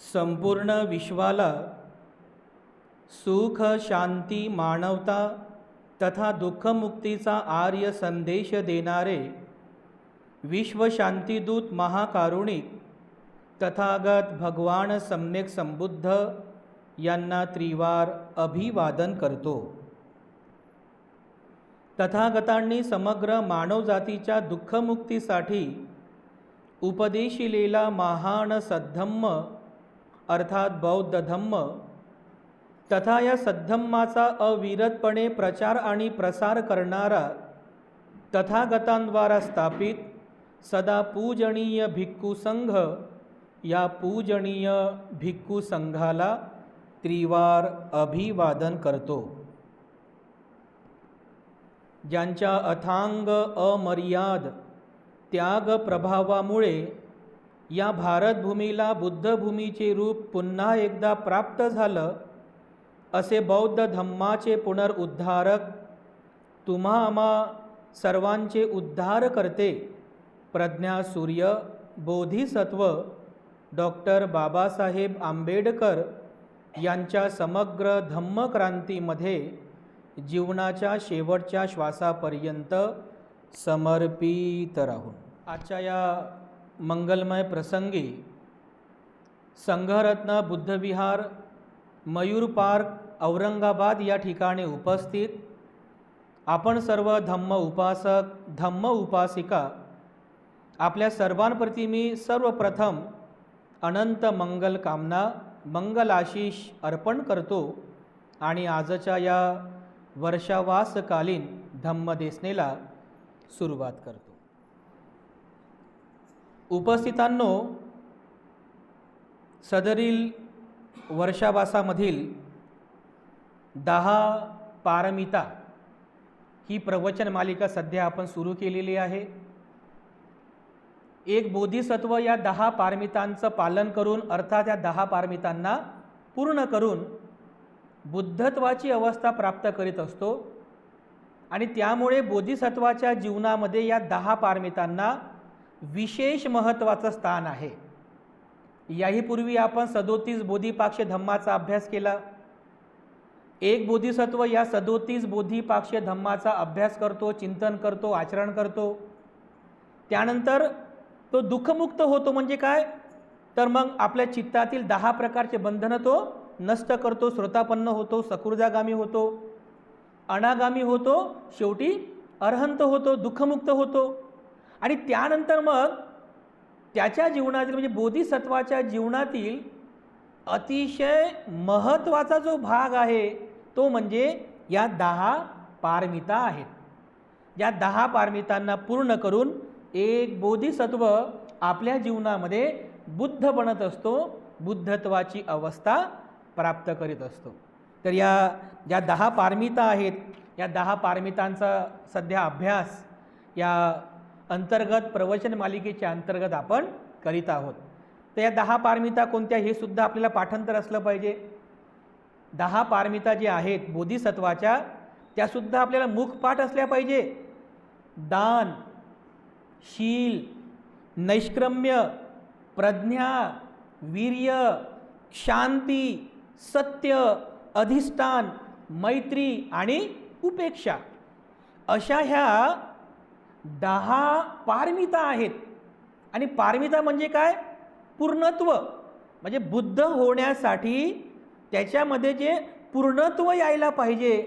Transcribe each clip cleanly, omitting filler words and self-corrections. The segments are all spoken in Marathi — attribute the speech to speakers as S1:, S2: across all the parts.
S1: संपूर्ण विश्वाला सुख, शांती, मानवता तथा दुःखमुक्तीचा आर्य संदेश देणारे विश्वशांतीदूत महाकारुणिक तथागत भगवान सम्यक संबुद्ध यांना त्रिवार अभिवादन करतो। तथागतांनी समग्र मानवजातीच्या दुःखमुक्तीसाठी उपदेशिलेला महान सद्धम्म अर्थात बौद्ध धम्म तथा या सद्धम्माचा अविरतपणे प्रचार आणि प्रसार करणारा तथागतांद्वारा स्थापित सदा पूजनीय भिक्खू संघ या पूजनीय भिक्खू संघाला त्रिवार अभिवादन करतो। ज्यांच्या अथांग अमर्याद त्याग प्रभावामुळे या भारतभूमीला बुद्धभूमीचे रूप पुन्हा एकदा प्राप्त झालं, असे बौद्ध धम्माचे पुनरुद्धारक तुम्हा आम्हा सर्वांचे उद्धार करते प्रज्ञा सूर्य बोधिसत्व डॉक्टर बाबासाहेब आंबेडकर यांच्या समग्र धम्मक्रांतीमध्ये जीवनाच्या शेवटच्या श्वासापर्यंत समर्पित राहून आजच्या या मंगलमय प्रसंगी संघरत्न बुद्धविहार मयूर पार्क औरंगाबाद या ठिकाणी उपस्थित आपण सर्व धम्म उपासक धम्म उपासिका आपल्या सर्वांप्रती मी सर्वप्रथम अनंत मंगल कामना मंगल आशीष अर्पण करतो आणि आजच्या या वर्षावासकालीन धम्मदेसनेला सुरुवात करतो। उपस्थितांनो, सदरील वर्षावासामधील 10 पारमिता ही प्रवचन मालिका सध्या आपण सुरू केलेली आहे। एक बोधिसत्व या 10 पारमितांचं पालन करून अर्थात या 10 पारमितांना पूर्ण करून बुद्धत्वाची अवस्था प्राप्त करीत असतो आणि त्यामुळे बोधिसत्वाच्या जीवनामध्ये या 10 पारमितांना विशेष महत्त्वाचं स्थान आहे। याही पूर्वी आपण 37 बोधिपाक्ष धम्माचा अभ्यास केला। एक बोधिसत्व या 37 बोधिपाक्ष धम्माचा अभ्यास करतो, चिंतन करतो, आचरण करतो, त्यानंतर तो दुःखमुक्त होतो। म्हणजे काय तर मग आपल्या चित्तातील 10 प्रकारचे बंधनं तो नष्ट करतो, श्रोतापन्न होतो, सकुर्जागामी होतो, अनागामी होतो, शेवटी अरहंत होतो, दुःखमुक्त होतो। आणि त्यानंतर मग त्याच्या जीवनातील म्हणजे बोधिसत्वाच्या जीवनातील अतिशय महत्त्वाचा जो भाग आहे तो म्हणजे या 10 पारमिता आहेत। या 10 पारमितांना पूर्ण करून एक बोधिसत्व आपल्या जीवनामध्ये बुद्ध बनत असतो, बुद्धत्वाची अवस्था प्राप्त करीत असतो। तर या 10 पारमिता आहेत, या 10 पारमितांचा सध्या अभ्यास या अंतर्गत प्रवचन मालिकेच्या अंतर्गत आपण करीत आहोत। तर या 10 पारमिता कोणत्या हे सुद्धा आपल्याला पाठांतर असलं पाहिजे। 10 पारमिता जे आहेत बोधिसत्वाच्या त्यासुद्धा आपल्याला मुखपाठ असल्या पाहिजे। दान, शील, नैष्क्रम्य, प्रज्ञा, वीर्य, शांती, सत्य, अधिष्ठान, मैत्री आणि उपेक्षा अशा ह्या 10 पारमिता आहेत। आणि पारमिता म्हणजे काय? पूर्णत्व। म्हणजे बुद्ध होण्यासाठी त्याच्यामध्ये जे पूर्णत्व यायला पाहिजे,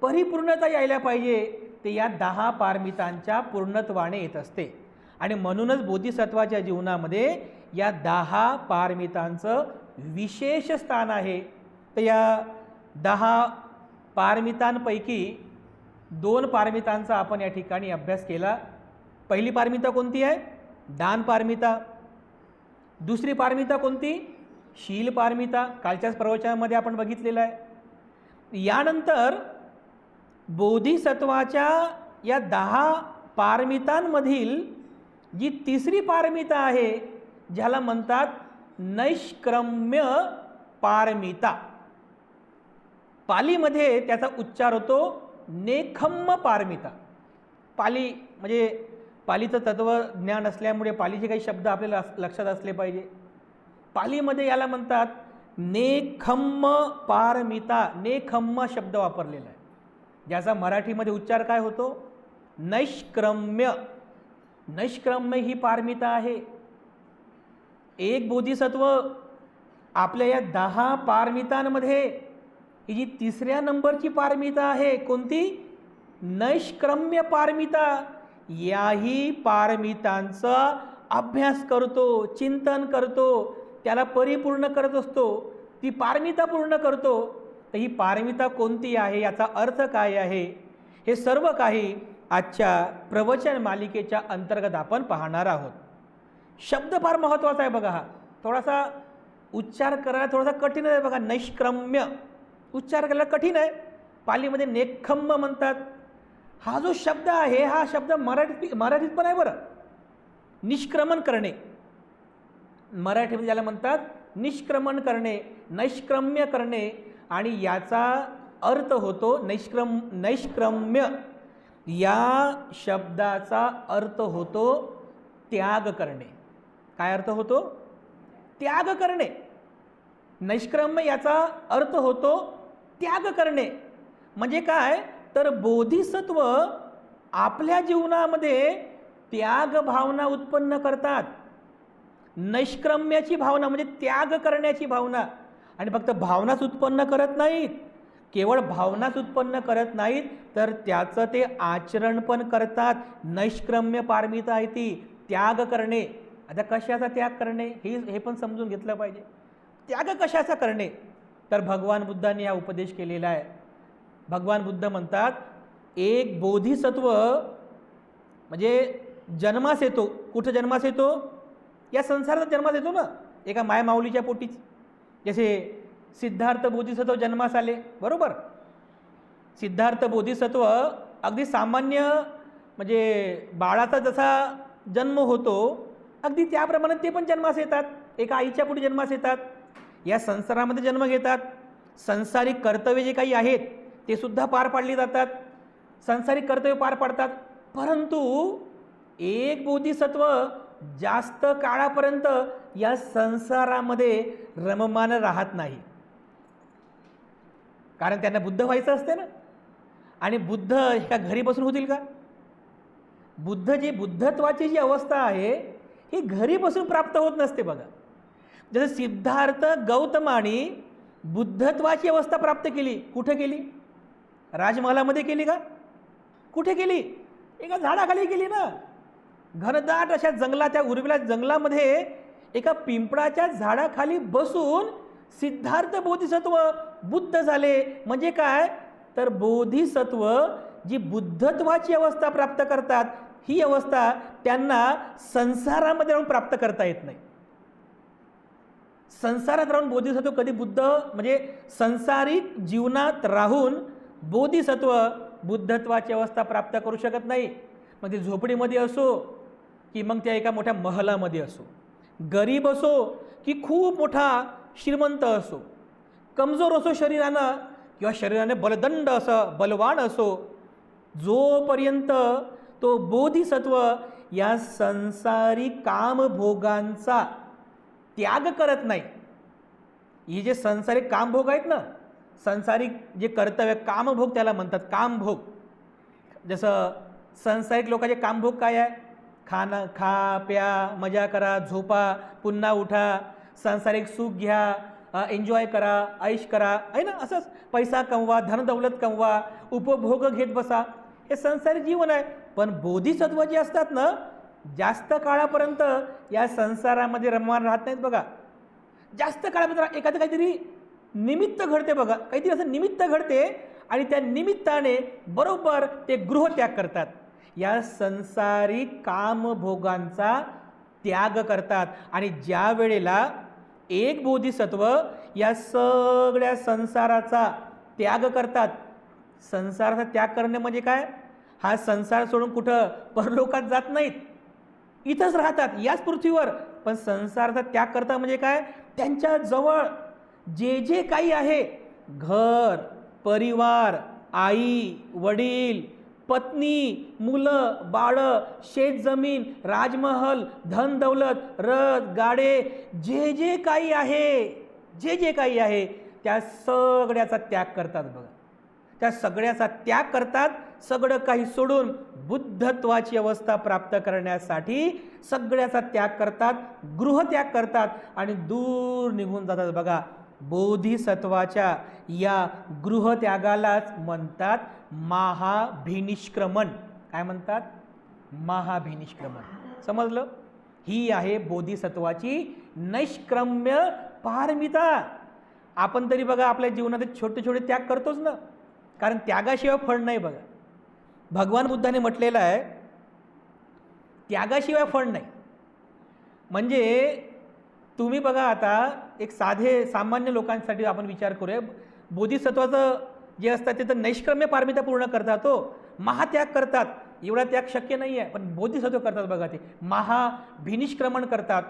S1: परिपूर्णता यायला पाहिजे, ते या 10 पारमितांच्या पूर्णत्वाने येत असते। आणि म्हणूनच बोधिसत्वाच्या जीवनामध्ये या 10 पारमितांचं विशेष स्थान आहे। तर या 10 पारमितांपैकी 2 पारमितांचा आपण या ठिकाणी अभ्यास केला। पहिली पारमिता कोणती आहे? दान पारमिता। दुसरी पारमिता कोणती? शील पारमिता, कालच्याच प्रवचनामध्ये आपण बघितलेलं आहे। यानंतर बोधिसत्वाच्या या 10 पारमितांमधील जी तिसरी पारमिता आहे ज्याला म्हणतात नैष्क्रम्य पारमिता। पालीमध्ये त्याचा उच्चार होतो नेखम्म पारमिता। पाली म्हणजे पालीचं तत्वज्ञान असल्यामुळे पालीचे काही शब्द आपल्याला लक्षात असले पाहिजे। पालीमध्ये याला म्हणतात नेखम्म पारमिता. नेखम्म शब्द वापरलेला आहे, ज्याचा मराठीमध्ये उच्चार काय होतो? नैष्क्रम्य. नैष्क्रम्य ही पारमिता आहे. एक बोधिसत्व आपल्या या 10 पारमितांमध्ये ही जी 3ऱ्या नंबरची पारमिता आहे, कोणती? नैष्क्रम्य पारमिता. याही पारमितांचा अभ्यास करतो, चिंतन करतो, त्याला परिपूर्ण करत असतो, ती पारमिता पूर्ण करतो. तर ही पारमिता कोणती आहे, याचा अर्थ काय आहे, हे सर्व काही आजच्या प्रवचन मालिकेच्या अंतर्गत आपण पाहणार आहोत. शब्द फार महत्त्वाचा आहे बघा. हा थोडासा उच्चार करायला थोडासा कठीण आहे बघा. नैष्क्रम्य उच्चार करायला कठीण आहे. पालीमध्ये नेखम्म म्हणतात. हा जो शब्द आहे, हा शब्द मराठीत पण आहे बरं. निष्क्रमण करणे, मराठीमध्ये ज्याला म्हणतात निष्क्रमण करणे, नैष्क्रम्य करणे. आणि याचा अर्थ होतो नैष्क्रम्य या शब्दाचा अर्थ होतो त्याग करणे. काय अर्थ होतो? त्याग करणे. नैष्क्रम्य याचा अर्थ होतो त्याग करणे. म्हणजे काय तर बोधिसत्व आपल्या जीवनामध्ये त्याग भावना उत्पन्न करतात. नैष्क्रम्याची भावना म्हणजे त्याग करण्याची भावना. आणि फक्त भावनाच उत्पन्न करत नाहीत, केवळ भावनाच उत्पन्न करत नाहीत, तर त्याचं ते आचरण पण करतात. नैष्क्रम्य पारमिता आहे ती त्याग करणे. आता कशाचा त्याग करणे हे पण समजून घेतलं पाहिजे. त्याग कशाचा करणे? तर भगवान बुद्धांनी हा उपदेश केलेला आहे. भगवान बुद्ध म्हणतात एक बोधिसत्व म्हणजे जन्मास येतो. कुठं जन्मास येतो? या संसारात जन्मास येतो ना, एका मायमाऊलीच्या पोटीच. जसे सिद्धार्थ बोधिसत्व जन्मास आले, बरोबर. सिद्धार्थ बोधिसत्व अगदी सामान्य म्हणजे बाळाचा जसा जन्म होतो अगदी त्याप्रमाणे ते पण जन्मास येतात. एका आईच्या पोटी जन्मास येतात, या संसारामध्ये जन्म घेतात. संसारिक कर्तव्य जे काही आहेत ते सुद्धा पार पाडली जातात, संसारिक कर्तव्य पार पाडतात. परंतु एक बोधिसत्व जास्त काळापर्यंत या संसारामध्ये रममान राहत नाही, कारण त्यांना बुद्ध व्हायचं असते ना. आणि बुद्ध एका घरी बसून होतील का? बुद्धत्वाची जी अवस्था आहे ही घरी बसून प्राप्त होत नसते बघा. जसं सिद्धार्थ गौतमाने बुद्धत्वाची अवस्था प्राप्त केली, कुठे केली? राजमहालामध्ये केली का? कुठे केली? एका झाडाखाली केली ना. घनदाट अशा जंगलात, त्या उर्मिला जंगलामध्ये एका पिंपळाच्या झाडाखाली बसून सिद्धार्थ बोधिसत्व बुद्ध झाले. म्हणजे काय तर बोधिसत्व जी बुद्धत्वाची अवस्था प्राप्त करतात, ही अवस्था त्यांना संसारामध्ये राहून प्राप्त करता येत नाही. संसारात राहून बोधिसत्व कधी बुद्ध म्हणजे संसारिक जीवनात राहून बोधिसत्व बुद्धत्वाची अवस्था प्राप्त करू शकत नाही. मग ते झोपडीमध्ये असो की मग त्या एका मोठ्या महलामध्ये असो, गरीब असो की खूप मोठा श्रीमंत असो, कमजोर असो शरीरानं किंवा शरीराने बलदंड असं बलवान असो, जोपर्यंत तो बोधिसत्व या संसारिक कामभोगांचा त्याग करत नाही. हे जे संसारिक कामभोग आहेत ना, संसारिक जे कर्तव्य कामभोग त्याला म्हणतात, कामभोग. जसं संसारिक लोकांचे कामभोग काय आहे? खाणं, खा प्या, मजा करा, झोपा, पुन्हा उठा, संसारिक सुख घ्या, एन्जॉय करा, ऐश करा, आहे ना. असंच पैसा कमवा, धनदौलत कमवा, उपभोग घेत बसा, हे संसारिक जीवन आहे. पण बोधिसत्व जे असतात ना, जास्त काळापर्यंत या संसारामध्ये रममान राहत नाहीत बघा. जास्त काळापर्यंत एखादं काहीतरी निमित्त घडते बघा, काहीतरी असं निमित्त घडते आणि त्या निमित्ताने बरोबर ते गृहत्याग करतात. या संसारिक कामभोगांचा त्याग करतात. आणि ज्या वेळेला एक बोधिसत्व या सगळ्या संसाराचा त्याग करतात. संसाराचा त्याग करणे म्हणजे काय? हा संसार सोडून कुठं परलोकात जात नाहीत, इथंच राहतात याच पृथ्वीवर. पण संसाराचा त्याग करतात म्हणजे काय? त्यांच्या जवळ जे जे काही आहे, घर, परिवार, आई, वडील, पत्नी, मुलं, बाळं, शेतजमीन, राजमहल, धन दौलत, रथ, गाडे, जे जे काही आहे, जे जे काही आहे त्या सगळ्याचा त्याग करतात बघा. त्या सगळ्याचा त्याग करतात. सगळं काही सोडून बुद्धत्वाची अवस्था प्राप्त करण्यासाठी सगळ्याचा त्याग करतात, गृहत्याग करतात आणि दूर निघून जातात बघा. बोधिसत्वाच्या या गृहत्यागालाच म्हणतात महाभिनिष्क्रमण. काय म्हणतात? महाभिनिष्क्रमण. समजलं? ही आहे बोधिसत्वाची नैष्क्रम्य पारमिता. आपण तरी बघा आपल्या जीवनात छोटे छोटे त्याग करतोच ना, कारण त्यागाशिवाय फळ नाही बघा. भगवान बुद्धाने म्हटलेलं आहे त्यागाशिवाय फळ नाही. म्हणजे तुम्ही बघा आता एक साधे सामान्य लोकांसाठी आपण विचार करूया. बोधिसत्वाचं जे असतात ते तर नैष्क्रम्य पारमिता पूर्ण करतात, तो महात्याग करतात. एवढा त्याग शक्य नाही आहे, पण बोधिसत्व करतात बघा. ते महाभिनिष्क्रमण करतात.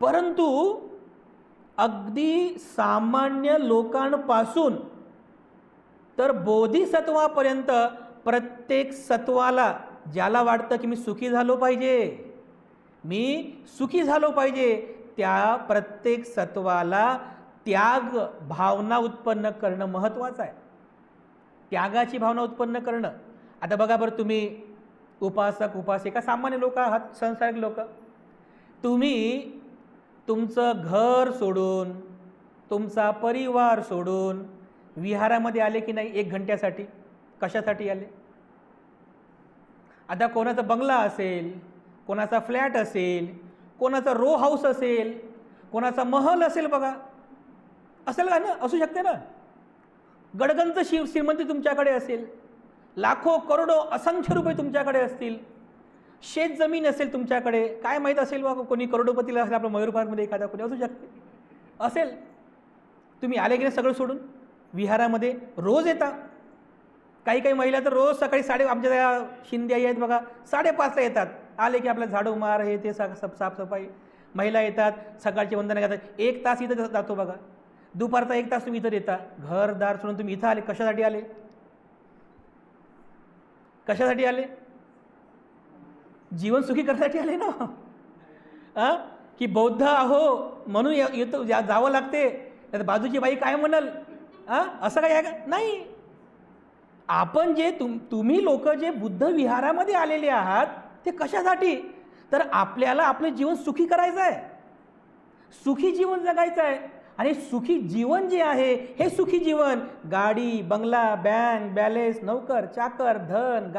S1: परंतु अगदी सामान्य लोकांपासून तर बोधिसत्वापर्यंत प्रत्येक सत्वाला ज्याला वाटतं की मी सुखी झालो पाहिजे, मी सुखी झालो पाहिजे, त्या प्रत्येक सत्वाला त्याग भावना उत्पन्न करणं महत्त्वाचं आहे. त्यागाची भावना उत्पन्न करणं. आता बघा बरं, तुम्ही उपासक उपासिका सामान्य लोक आहात, संसारिक लोक. तुम्ही तुमचं घर सोडून, तुमचा परिवार सोडून विहारामध्ये आले की नाही 1 घंट्यासाठी? कशासाठी आले? आता कोणाचा बंगला असेल, कोणाचा फ्लॅट असेल, कोणाचा रो हाऊस असेल, कोणाचा महल असेल बघा, असेल का ना? असू शकते ना. गडगंज श्रीमंती तुमच्याकडे असेल, लाखो करोडो असंख्य रुपये तुमच्याकडे असतील, शेत जमीन असेल तुमच्याकडे, काय माहीत असेल बा, कोणी करोडोपतीला असेल, आपलं मयूर पार्कमध्ये एखादा कोणी असू शकते, असेल. तुम्ही आले की नाही सगळं सोडून विहारामध्ये? रोज येता. काही काही महिला तर रोज सकाळी आमच्या त्या शिंदे आई आहेत बघा, 5:30ला येतात. आले की आपलं झाडू मार हे ते साफसफाई. महिला येतात, सकाळची वंदना करतात, 1 तास इथं जातो बघा. दुपारचा 1 तास तुम्ही इथं येता. घरदार सोडून तुम्ही इथं आले. कशासाठी आले? कशासाठी आले? जीवन सुखी करण्यासाठी आले ना. की बौद्ध आहो म्हणून येतो, जावं लागते, तर बाजूची बाई काय म्हणाल, असं काही आहे का? नाही. आपण जे तुम्ही लोक जे बुद्ध विहारामध्ये आलेले आहात ते कशासाठी? तर आपल्याला आपलं जीवन सुखी करायचं आहे, सुखी जीवन जगायचं आहे. आणि सुखी जीवन जे आहे हे सुखी जीवन गाडी, बंगला, बँक बॅलेन्स, नौकर चाकर, धन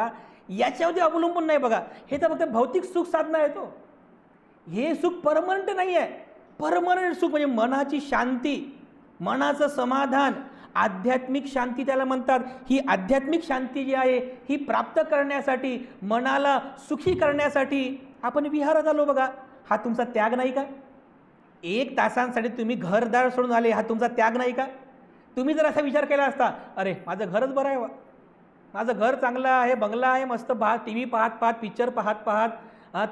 S1: याच्यावरती अवलंबून नाही बघा. हे तर फक्त भौतिक सुख साधना आहे. तो हे सुख परमनंट नाही आहे. परमनंट सुख म्हणजे मनाची शांती, मनाचं समाधान, आध्यात्मिक शांती त्याला म्हणतात. ही आध्यात्मिक शांती जी आहे ही प्राप्त करण्यासाठी, मनाला सुखी करण्यासाठी आपण विहारात आलो बघा. हा तुमचा त्याग नाही का? 1 तासांसाठी तुम्ही घरदार सोडून आले, हा तुमचा त्याग नाही का? तुम्ही जर असा विचार केला असता, अरे माझं घरच बरं आहे, माझं घर चांगलं आहे, बंगला आहे, मस्त टी व्ही पाहत पाहत, पिक्चर पाहत पाहत,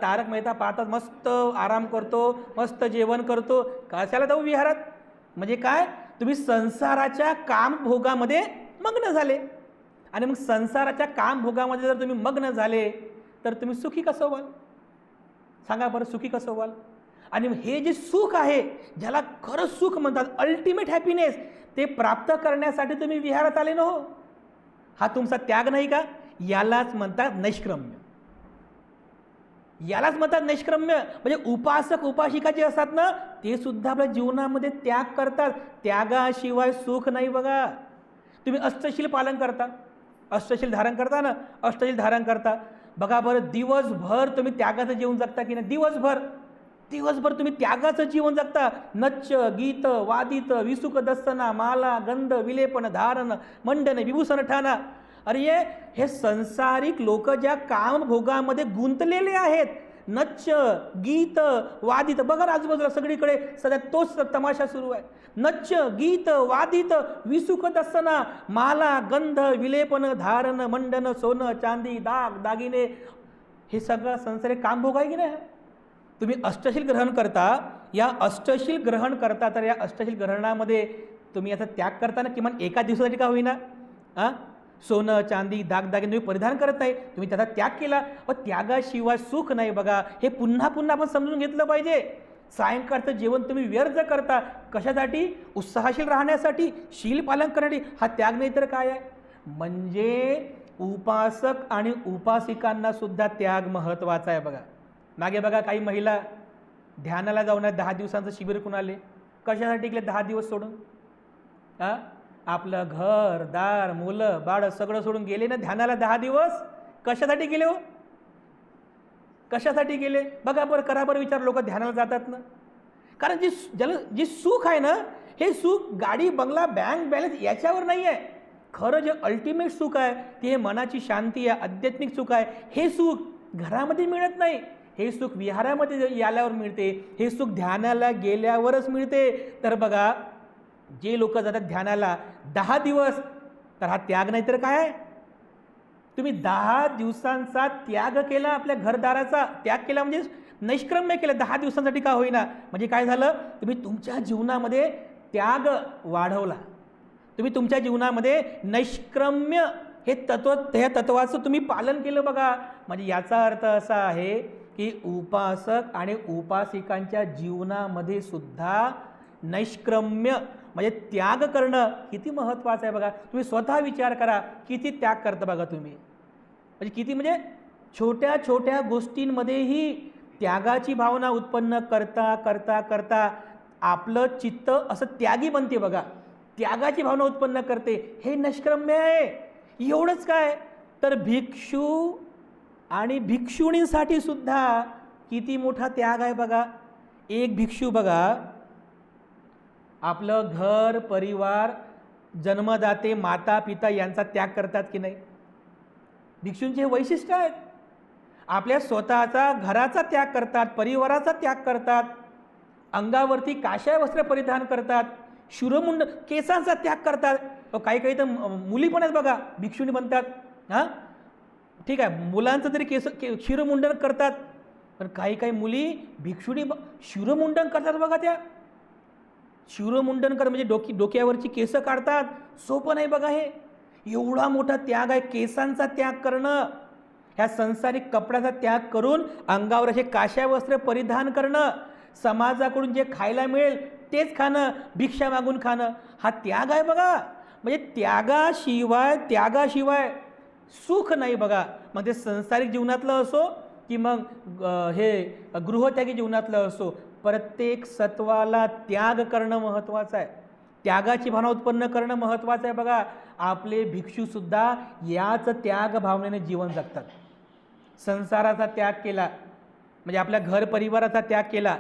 S1: तारक मेहता पाहतात, मस्त आराम करतो, मस्त जेवण करतो, कशाला जाऊ विहारात? म्हणजे काय? तुम्ही संसाराच्या कामभोगामध्ये मग्न झाले. आणि मग संसाराच्या कामभोगामध्ये जर तुम्ही मग्न झाले तर तुम्ही सुखी कसं व्हाल? सांगा बरं, सुखी कसं व्हाल? आणि हे जे सुख आहे, ज्याला खरं सुख म्हणतात, अल्टिमेट हॅपीनेस, ते प्राप्त करण्यासाठी तुम्ही विहारात आले ना हो. हा तुमचा त्याग नाही का? यालाच म्हणतात नैष्क्रम्य. यालाच म्हणतात नैष्क्रम्य. म्हणजे उपासक उपासिका जे असतात ना, ते सुद्धा आपल्या जीवनामध्ये त्याग करतात. त्यागाशिवाय सुख नाही बघा. तुम्ही अष्टशील पालन करता, अष्टशील धारण करता ना, अष्टशील धारण करता बघा बरं. दिवसभर तुम्ही त्यागाचं जीवन जगता की नाही? दिवसभर तुम्ही त्यागाचं जीवन जगता. नच्च गीत वादित विसुक दස්සना माला गंध विलेपन धारण मंडन विभूषण ठाणा. अरे हे संसारिक लोक ज्या कामभोगामध्ये गुंतलेले आहेत, नच्च गीत वादित, बघा आजूबाजूला सगळीकडे सध्या तोच तमाशा सुरू आहे. नच्च गीत वादित विसुक दස්සना माला गंध विलेपन धारण मंडन सोनं चांदी दाग दागिने, हे सगळं संसारिक कामभोग आहे की नाही? तुम्ही अष्टशील ग्रहण करता. या अष्टशील ग्रहण करता, तर या अष्टशील ग्रहणामध्ये तुम्ही याचा त्याग करताना किमान एका दिवसासाठी का होईना, सोनं चांदी दागदागिने तुम्ही परिधान करत नाही, तुम्ही त्याचा त्याग केला. पण त्यागाशिवाय सुख नाही बघा, हे पुन्हा पुन्हा आपण समजून घेतलं पाहिजे. सायंकाळचं जेवण तुम्ही व्यर्थ करता, कशासाठी? उत्साहशील राहण्यासाठी, शील पालन करण्यासाठी. हा त्याग नाही तर काय आहे? म्हणजे उपासक आणि उपासिकांना सुद्धा त्याग महत्त्वाचा आहे बघा. मागे बघा काही महिला ध्यानाला जाऊन 10 दिवसांचं शिबिर कुणाले कशासाठी केले? 10 दिवस सोडून आपलं घर दार मुलं बाळ सगळं सोडून गेले ना ध्यानाला 10 दिवस. कशासाठी गेले हो? कशासाठी गेले बघा बरं, करा बरं विचार. लोक ध्यानाला जातात ना कारण जी सुख आहे ना, हे सुख गाडी बंगला बँक बॅलन्स याच्यावर नाही आहे. खरं जे अल्टिमेट सुख आहे ते मनाची शांती आहे, आध्यात्मिक सुख आहे. हे सुख घरामध्ये मिळत नाही, हे सुख विहारामध्ये आल्यावर मिळते, हे सुख ध्यानाला गेल्यावरच मिळते. तर बघा जे लोक जातात ध्यानाला 10 दिवस, तर हा त्याग नाही तर काय आहे? तुम्ही 10 दिवसांचा त्याग केला, आपल्या घरदाराचा त्याग केला, म्हणजे नैष्क्रम्य केलं 10 दिवसांसाठी का होईना. म्हणजे काय झालं? तुम्ही तुमच्या जीवनामध्ये त्याग वाढवला, तुम्ही तुमच्या जीवनामध्ये नैष्क्रम्य हे ह्या तत्वाचं तुम्ही पालन केलं बघा. म्हणजे याचा अर्थ असा आहे की उपासक आणि उपासिकांच्या जीवनामध्ये सुद्धा नैष्क्रम्य म्हणजे त्याग करणं किती महत्त्वाचं आहे बघा. तुम्ही स्वतः विचार करा, किती त्याग करता बघा तुम्ही. म्हणजे किती, म्हणजे छोट्या छोट्या गोष्टींमध्येही त्यागाची भावना उत्पन्न करता करता करता आपलं चित्त असं त्यागी बनते बघा. त्यागाची भावना उत्पन्न करते, हे नैष्क्रम्य आहे. एवढंच काय, तर भिक्षू आणि भिक्षुणींसाठी सुद्धा किती मोठा त्याग आहे बघा. एक भिक्षू बघा आपलं घर परिवार जन्मदाते माता पिता यांचा त्याग करतात की नाही? भिक्षूंचे वैशिष्ट्य आहेत. आपल्या स्वतःचा घराचा त्याग करतात, परिवाराचा त्याग करतात, अंगावरती काशाय वस्त्र परिधान करतात, शिरोमुंड केसांचा त्याग करतात. काही काही तर मुली पण आहेत बघा भिक्षुणी बनतात. हां ठीक आहे, मुलांचं तरी शिरोमुंडन करतात, पण काही काही मुली भिक्षुणी शिरोमुंडन करतात बघा. त्या शिरोमुंडन कर म्हणजे डोक्यावरची केस काढतात. सोपं नाही बघा हे. एवढा मोठा त्याग आहे, केसांचा त्याग करणं, ह्या संसारिक कपड्याचा त्याग करून अंगावर असे काश्या वस्त्र परिधान करणं, समाजाकडून जे खायला मिळेल तेच खाणं, भिक्षा मागून खाणं, हा त्याग आहे बघा. म्हणजे त्यागाशिवाय सुख नाही बघा. मग ते संसारिक जीवनातलं असो की मग हे गृहत्यागी जीवनातलं असो, प्रत्येक सत्वाला त्याग करणं महत्त्वाचं आहे. त्यागाची भावना उत्पन्न करणं महत्त्वाचं आहे बघा. आपले भिक्षूसुद्धा याच त्याग भावनेने जीवन जगतात. संसाराचा त्याग केला म्हणजे आपल्या घर परिवाराचा त्याग केला,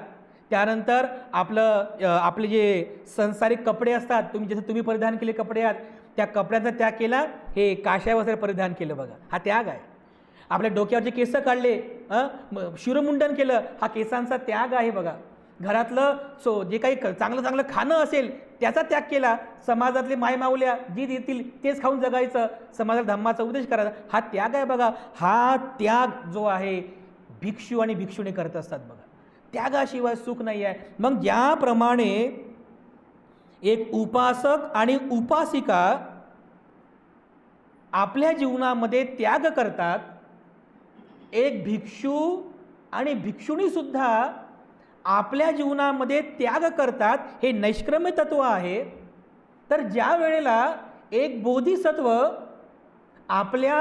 S1: त्यानंतर आपले जे संसारिक कपडे असतात, तुम्ही परिधान केले कपडे आहेत, त्या कपड्याचा त्याग केला, हे काश्या वस्त्र परिधान केलं बघा, हा त्याग आहे. आपल्या डोक्यावरचे केस काढले, शिरोमुंडन केलं, हा केसांचा त्याग आहे बघा. घरातलं जे काही चांगलं चांगलं खाणं असेल त्याचा त्याग केला, समाजातले मायमाऊल्या जी देतील तेच खाऊन जगायचं, समाजाला धम्माचा उपदेश करायचा, हा त्याग आहे बघा. हा त्याग जो आहे भिक्षू आणि भिक्षुणी करत असतात बघा. त्यागाशिवाय सुख नाही आहे. मग ज्याप्रमाणे एक उपासक आणि उपासिका आपल्या जीवनामध्ये त्याग करतात, एक भिक्षू आणि भिक्षुणी सुद्धा आपल्या जीवनामध्ये त्याग करतात, हे नैष्क्रम्य तत्व आहे. तर ज्या वेळेला एक बोधिसत्व आपल्या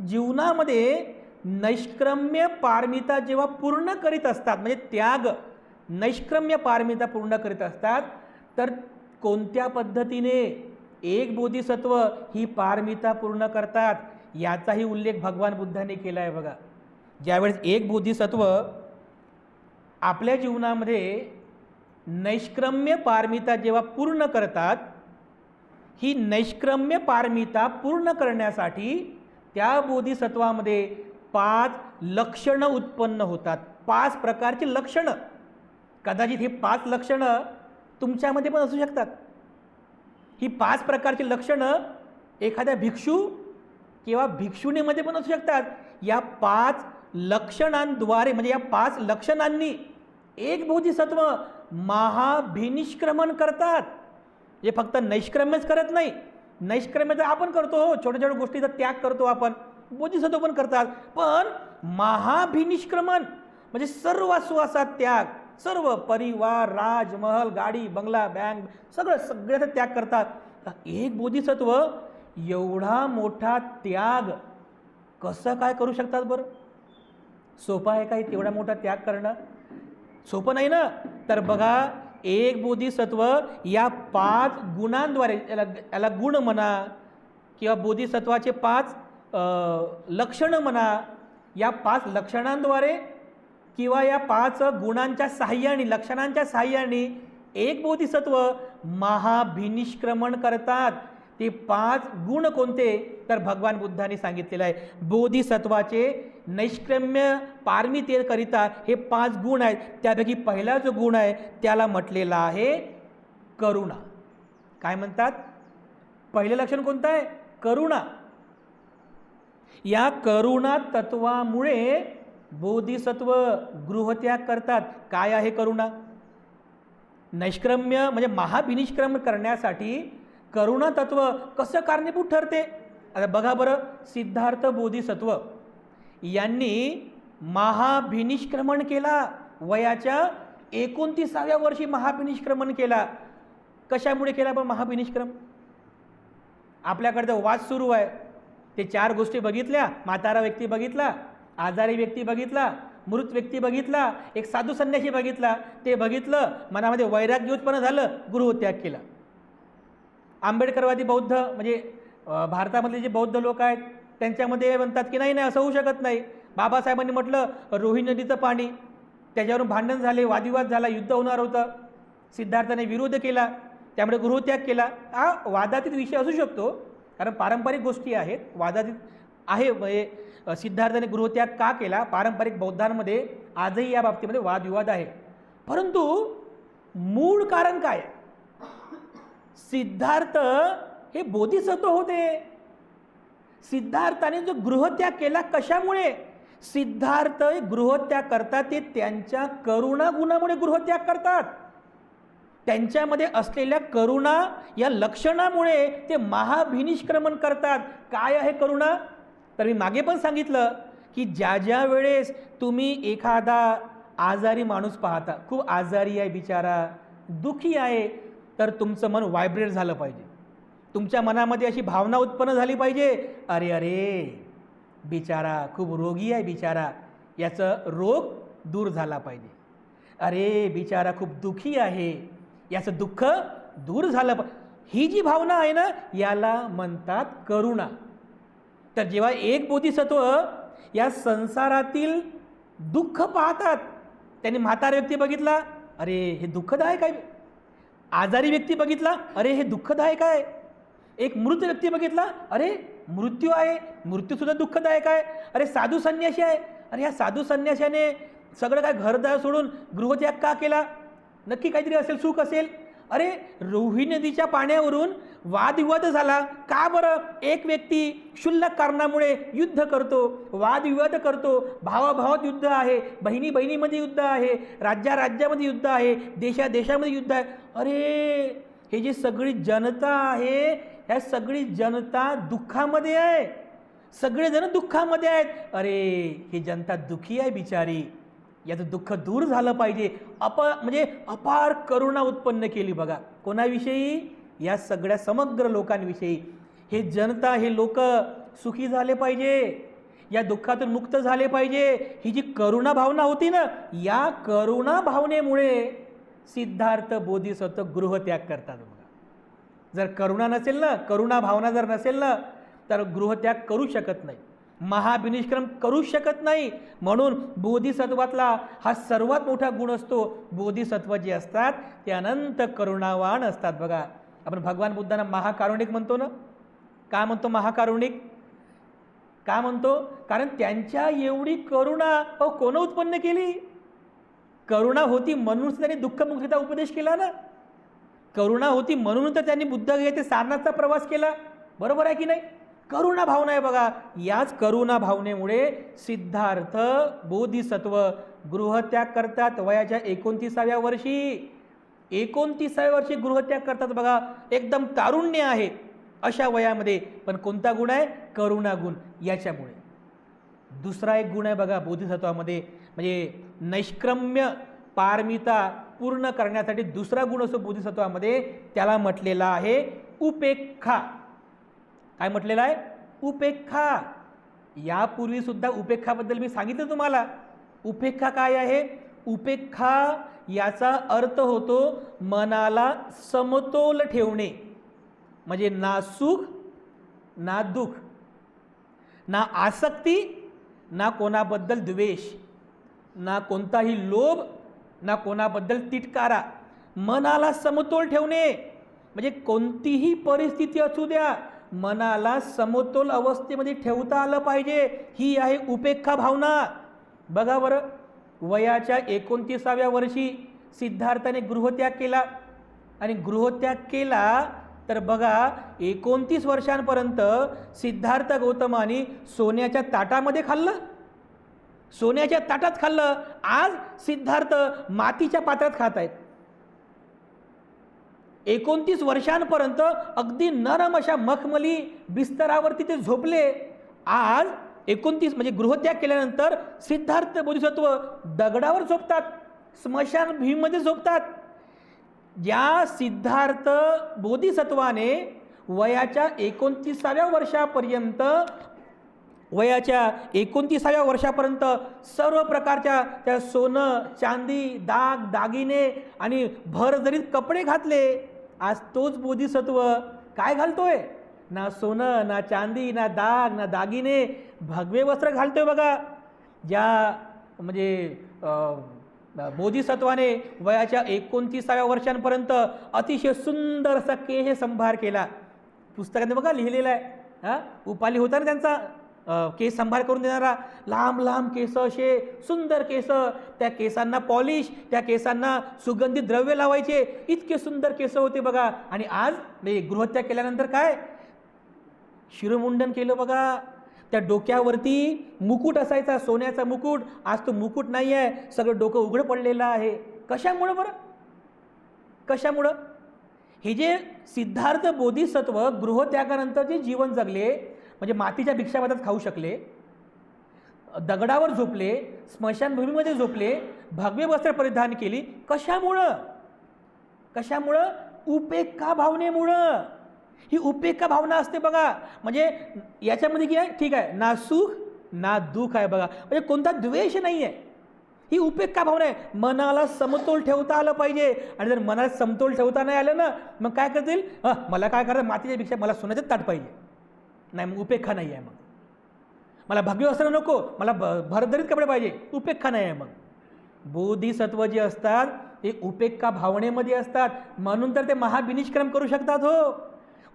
S1: जीवनामध्ये नैष्क्रम्य पारमिता जेव्हा पूर्ण करीत असतात, म्हणजे त्याग नैष्क्रम्य पारमिता पूर्ण करीत असतात, तर कोणत्या पद्धतीने एक बोधिसत्व ही पारमिता पूर्ण करतात याचाही उल्लेख भगवान बुद्धाने केला आहे बघा. ज्यावेळेस एक बोधिसत्व आपल्या जीवनामध्ये नैष्क्रम्य पारमिता जेव्हा पूर्ण करतात, ही नैष्क्रम्य पारमिता पूर्ण करण्यासाठी त्या बोधिसत्वामध्ये 5 लक्षणं उत्पन्न होतात. 5 प्रकारची लक्षणं. कदाचित ही 5 लक्षणं तुमच्यामध्ये पण असू शकतात. ही 5 प्रकारची लक्षणं एखाद्या भिक्षू किंवा भिक्षुणीमध्ये पण असू शकतात. या 5 लक्षणांद्वारे म्हणजे या 5 लक्षणांनी एक बोधिसत्व महाभिनिष्क्रमण करतात. हे फक्त नैष्क्रम्यच करत नाही, नैष्क्रम्याचा आपण करतो, छोट्या छोट्या गोष्टीचा त्याग करतो आपण, बोधिसत्व पण करतात. पण महाभिनिष्क्रमण म्हणजे सर्व सुवासा त्याग, सर्व परिवार, राजमहल, गाडी, बंगला, बँक, सगळ्याचा त्याग करतात. एक बोधिसत्व एवढा मोठा त्याग कसं काय करू शकतात बरं? सोपं आहे का एवढा मोठा त्याग करणं? सोपं नाही ना. तर बघा, एक बोधिसत्व या 5 गुणांद्वारे, याला गुण म्हणा किंवा बोधिसत्वाचे 5 लक्षणं म्हणा, या 5 लक्षणांद्वारे किंवा या 5 गुणांच्या साहाय्याने, लक्षणांच्या साहाय्याने एक बोधिसत्व महाभिनिष्क्रमण करतात. ते 5 गुण कोणते? तर भगवान बुद्धांनी सांगितलेलं आहे. बोधिसत्वाचे नैष्क्रम्य पारमितेकरिता हे 5 गुण आहेत. त्यापैकी पहिला जो गुण आहे त्याला म्हटलेला आहे करुणा. काय म्हणतात? पहिलं लक्षण कोणतं आहे? करुणा. या करुणा तत्वामुळे बोधिसत्व गृहत्याग करतात. काय आहे करुणा? नैष्क्रम्य म्हणजे महाभिनिष्क्रमण करण्यासाठी करुणा तत्व कसं कारणीभूत ठरते? आता बघा बरं, सिद्धार्थ बोधिसत्व यांनी महाभिनिष्क्रमण केला. वयाच्या 29व्या वर्षी महाभिनिष्क्रमण केला. कशामुळे केला पण महाभिनिष्क्रम? आपल्याकडे वाद सुरू आहे. ते 4 गोष्टी बघितल्या. म्हातारा व्यक्ती बघितला, आजारी व्यक्ती बघितला, मृत व्यक्ती बघितला, एक साधू संन्यासी बघितला. ते बघितलं, मनामध्ये वैराग्य उत्पन्न झालं, गृहत्याग केला. आंबेडकरवादी बौद्ध म्हणजे भारतामधले जे बौद्ध लोक आहेत त्यांच्यामध्ये म्हणतात की नाही असं होऊ शकत नाही. बाबासाहेबांनी म्हटलं रोहिणी नदीचं पाणी, त्याच्यावरून भांडण झाले, वादविवाद झाला, युद्ध होणार होतं. सिद्धार्थाने विरोध केला, त्यामुळे गृहत्याग केला. हा वादातीत विषय असू शकतो, कारण पारंपरिक गोष्टी आहेत, वादातीत आहे. म्हणजे सिद्धार्थाने गृहत्याग का केला? पारंपरिक बौद्धांमध्ये आजही या बाबतीमध्ये वादविवाद आहे. परंतु मूळ कारण काय? सिद्धार्थ हे बोधिसत्व होते. सिद्धार्थाने जो गृहत्याग केला कशामुळे? सिद्धार्थ गृहत्याग करतात ते त्यांच्या करुणा गुणामुळे गृहत्याग करतात. त्यांच्यामध्ये असलेल्या करुणा या लक्षणामुळे ते महाभिनिष्क्रमण करतात. काय आहे करुणा? तर मी मागे पण सांगितलं की ज्या वेळेस तुम्ही एखादा आजारी माणूस पाहता, खूप आजारी आहे बिचारा, दुःखी आहे, तर तुमचं मन व्हायब्रेट झालं पाहिजे. तुमच्या मनामध्ये अशी भावना उत्पन्न झाली पाहिजे, अरे अरे बिचारा खूप रोगी आहे, बिचारा याचं रोग दूर झाला पाहिजे. अरे बिचारा खूप दुःखी आहे, याचं दुःख दूर झालं पाहिजे. ही जी भावना आहे ना, याला म्हणतात करुणा. तर जेव्हा एक बोधिसत्व या संसारातील दुःख पाहतात, त्यांनी म्हातारा व्यक्ती बघितला, अरे हे दुःखदायक आहे. आजारी व्यक्ती बघितला, अरे हे दुःखदायक आहे. एक मृत व्यक्ती बघितला, अरे मृत्यू आहे, मृत्यूसुद्धा दुःखदायक आहे. अरे साधू संन्यासी आहे, अरे ह्या साधू संन्याशाने सगळं काय घरदार सोडून गृहत्याग का केला? नक्की काहीतरी असेल, सुख असेल. अरे रोहिणी नदीच्या पाण्यावरून वादविवाद झाला. का बरं? एक व्यक्ती क्षुल्लक कारणामुळे युद्ध करतो, वादविवाद करतो, भावाभावात युद्ध आहे, बहिणी बहिणीमध्ये युद्ध आहे, राज्यामध्ये युद्ध आहे, देशामध्ये युद्ध आहे. अरे हे जी सगळी जनता आहे, ह्या सगळी जनता दुःखामध्ये आहे, सगळेजण दुःखामध्ये आहेत. अरे ही जनता दुःखी आहे बिचारी, याचं दुःख दूर झालं पाहिजे. म्हणजे अपार करुणा उत्पन्न केली. बघा कोणाविषयी? या सगळ्या समग्र लोकांविषयी. हे जनता, हे लोक सुखी झाले पाहिजे, या दुःखातून मुक्त झाले पाहिजे. ही जी करुणा भावना होती ना, या करुणा भावनेमुळे सिद्धार्थ बोधिसत्व गृहत्याग करतात. बघा जर करुणा नसेल ना, करुणा भावना जर नसेल ना, तर गृहत्याग करू शकत नाही, महाभिनिष्क्रम करू शकत नाही. म्हणून बोधिसत्वातला हा सर्वात मोठा गुण असतो. बोधिसत्व जे असतात ते अनंत करुणावान असतात. बघा आपण भगवान बुद्धांना महाकारुणिक म्हणतो ना. का म्हणतो महाकारुणिक? का म्हणतो? कारण त्यांच्या एवढी करुणा कोण उत्पन्न केली? करुणा होती म्हणून त्यांनी दुःखमुक्तीचा उपदेश केला ना. करुणा होती म्हणून तर त्यांनी बुद्ध येथे सारनाथचा प्रवास केला. बरोबर आहे की नाही? करुणा भावना आहे. बघा याच करुणा भावनेमुळे सिद्धार्थ बोधिसत्व गृहत्याग करतात वयाच्या 29व्या वर्षी. 29व्या वर्षी गृहत्याग करतात. बघा एकदम तारुण्य आहे, अशा वयामध्ये. पण कोणता गुण आहे? करुणा गुण. याच्यामुळे दुसरा एक गुण आहे बघा बोधिसत्वामध्ये, म्हणजे नैष्क्रम्य पारमिता पूर्ण करण्यासाठी दुसरा गुण असतो बोधिसत्वामध्ये, त्याला म्हटलेला आहे उपेक्षा. काय म्हटलेलं आहे? उपेक्षा. यापूर्वी सुद्धा उपेक्षाबद्दल मी सांगितलं तुम्हाला. उपेक्षा काय आहे? उपेक्षा याचा अर्थ होतो मनाला समतोल ठेवणे, म्हणजे ना सुख ना दुःख, ना आसक्ती ना कोणाबद्दल द्वेष, ना कोणताही लोभ ना कोणाबद्दल तिटकारा. मनाला समतोल ठेवणे म्हणजे कोणतीही परिस्थिती असू द्या, मनाला समतोल अवस्थेमध्ये ठेवता आलं पाहिजे. ही आहे उपेक्षा भावना. बघा बरं, वयाच्या 29व्या वर्षी सिद्धार्थाने गृहत्याग केला, आणि गृहत्याग केला तर बघा 29 वर्षांपर्यंत सिद्धार्थ गौतमानी सोन्याच्या ताटामध्ये खाल्लं, सोन्याच्या ताटात खाल्लं. आज सिद्धार्थ मातीच्या पात्रात खात आहेत. 29 वर्षांपर्यंत अगदी नरम अशा मखमली बिस्तरावरती ते झोपले. आज 29 म्हणजे गृहत्याग केल्यानंतर सिद्धार्थ बोधिसत्व दगडावर झोपतात, स्मशानभूमीमध्ये झोपतात. ज्या सिद्धार्थ बोधिसत्वाने वयाच्या 29व्या वर्षापर्यंत सर्व प्रकारच्या त्या सोनं चांदी दाग दागिने आणि भरजरीत कपडे घातले, आज तोच बोधिसत्व काय घालतोय? ना सोनं ना चांदी ना दाग ना दागिने, भगवे वस्त्र घालतोय बघा. ज्या म्हणजे बोधिसत्वाने वयाच्या 29व्या वर्षांपर्यंत अतिशय सुंदर असा केश संभार केला. पुस्तकाने बघा लिहिलेलं आहे. उपाली होता ना त्यांचा केस संभार करून देणारा, लांब लांब केस, असे सुंदर केस, त्या केसांना पॉलिश, त्या केसांना सुगंधित द्रव्य लावायचे, इतके सुंदर केस होते बघा. आणि आज गृहत्याग केल्यानंतर काय? शिरोमुंडन केलं बघा. त्या डोक्यावरती मुकुट असायचा, सोन्याचा मुकुट, आज तो मुकुट नाही आहे, सगळं डोकं उघडं पडलेलं आहे. कशामुळं बरं? कशामुळं? हे जे सिद्धार्थ बोधिसत्व गृहत्यागानंतर जे जीवन जगले, म्हणजे मातीच्या भिक्षापात्रात खाऊ शकले, दगडावर झोपले, स्मशानभूमीमध्ये झोपले, भगवे वस्त्र परिधान केली, कशामुळं? कशामुळं? उपेक्षा भावनेमुळं. ही उपेक्षा भावना असते बघा. म्हणजे याच्यामध्ये की आहे, ठीक आहे, ना सुख ना दुःख आहे बघा, म्हणजे कोणता द्वेष नाही आहे. ही उपेक्षा भावना आहे. मनाला समतोल ठेवता आलं पाहिजे. आणि जर मनाला समतोल ठेवता नाही आलं ना, मग काय करतील? मला काय करायचं? मातीच्या भिक्षा, मला सोन्याचं ताट पाहिजे. नाही, मग उपेक्षा नाही आहे. मग मला भगवे वस्त्र नको, मला भरभरीत कपडे पाहिजे, उपेक्षा नाही आहे. मग बोधिसत्व जे असतात ते उपेक्षा भावनेमध्ये असतात, म्हणून तर ते महाविनिष्क्रम करू शकतात. हो,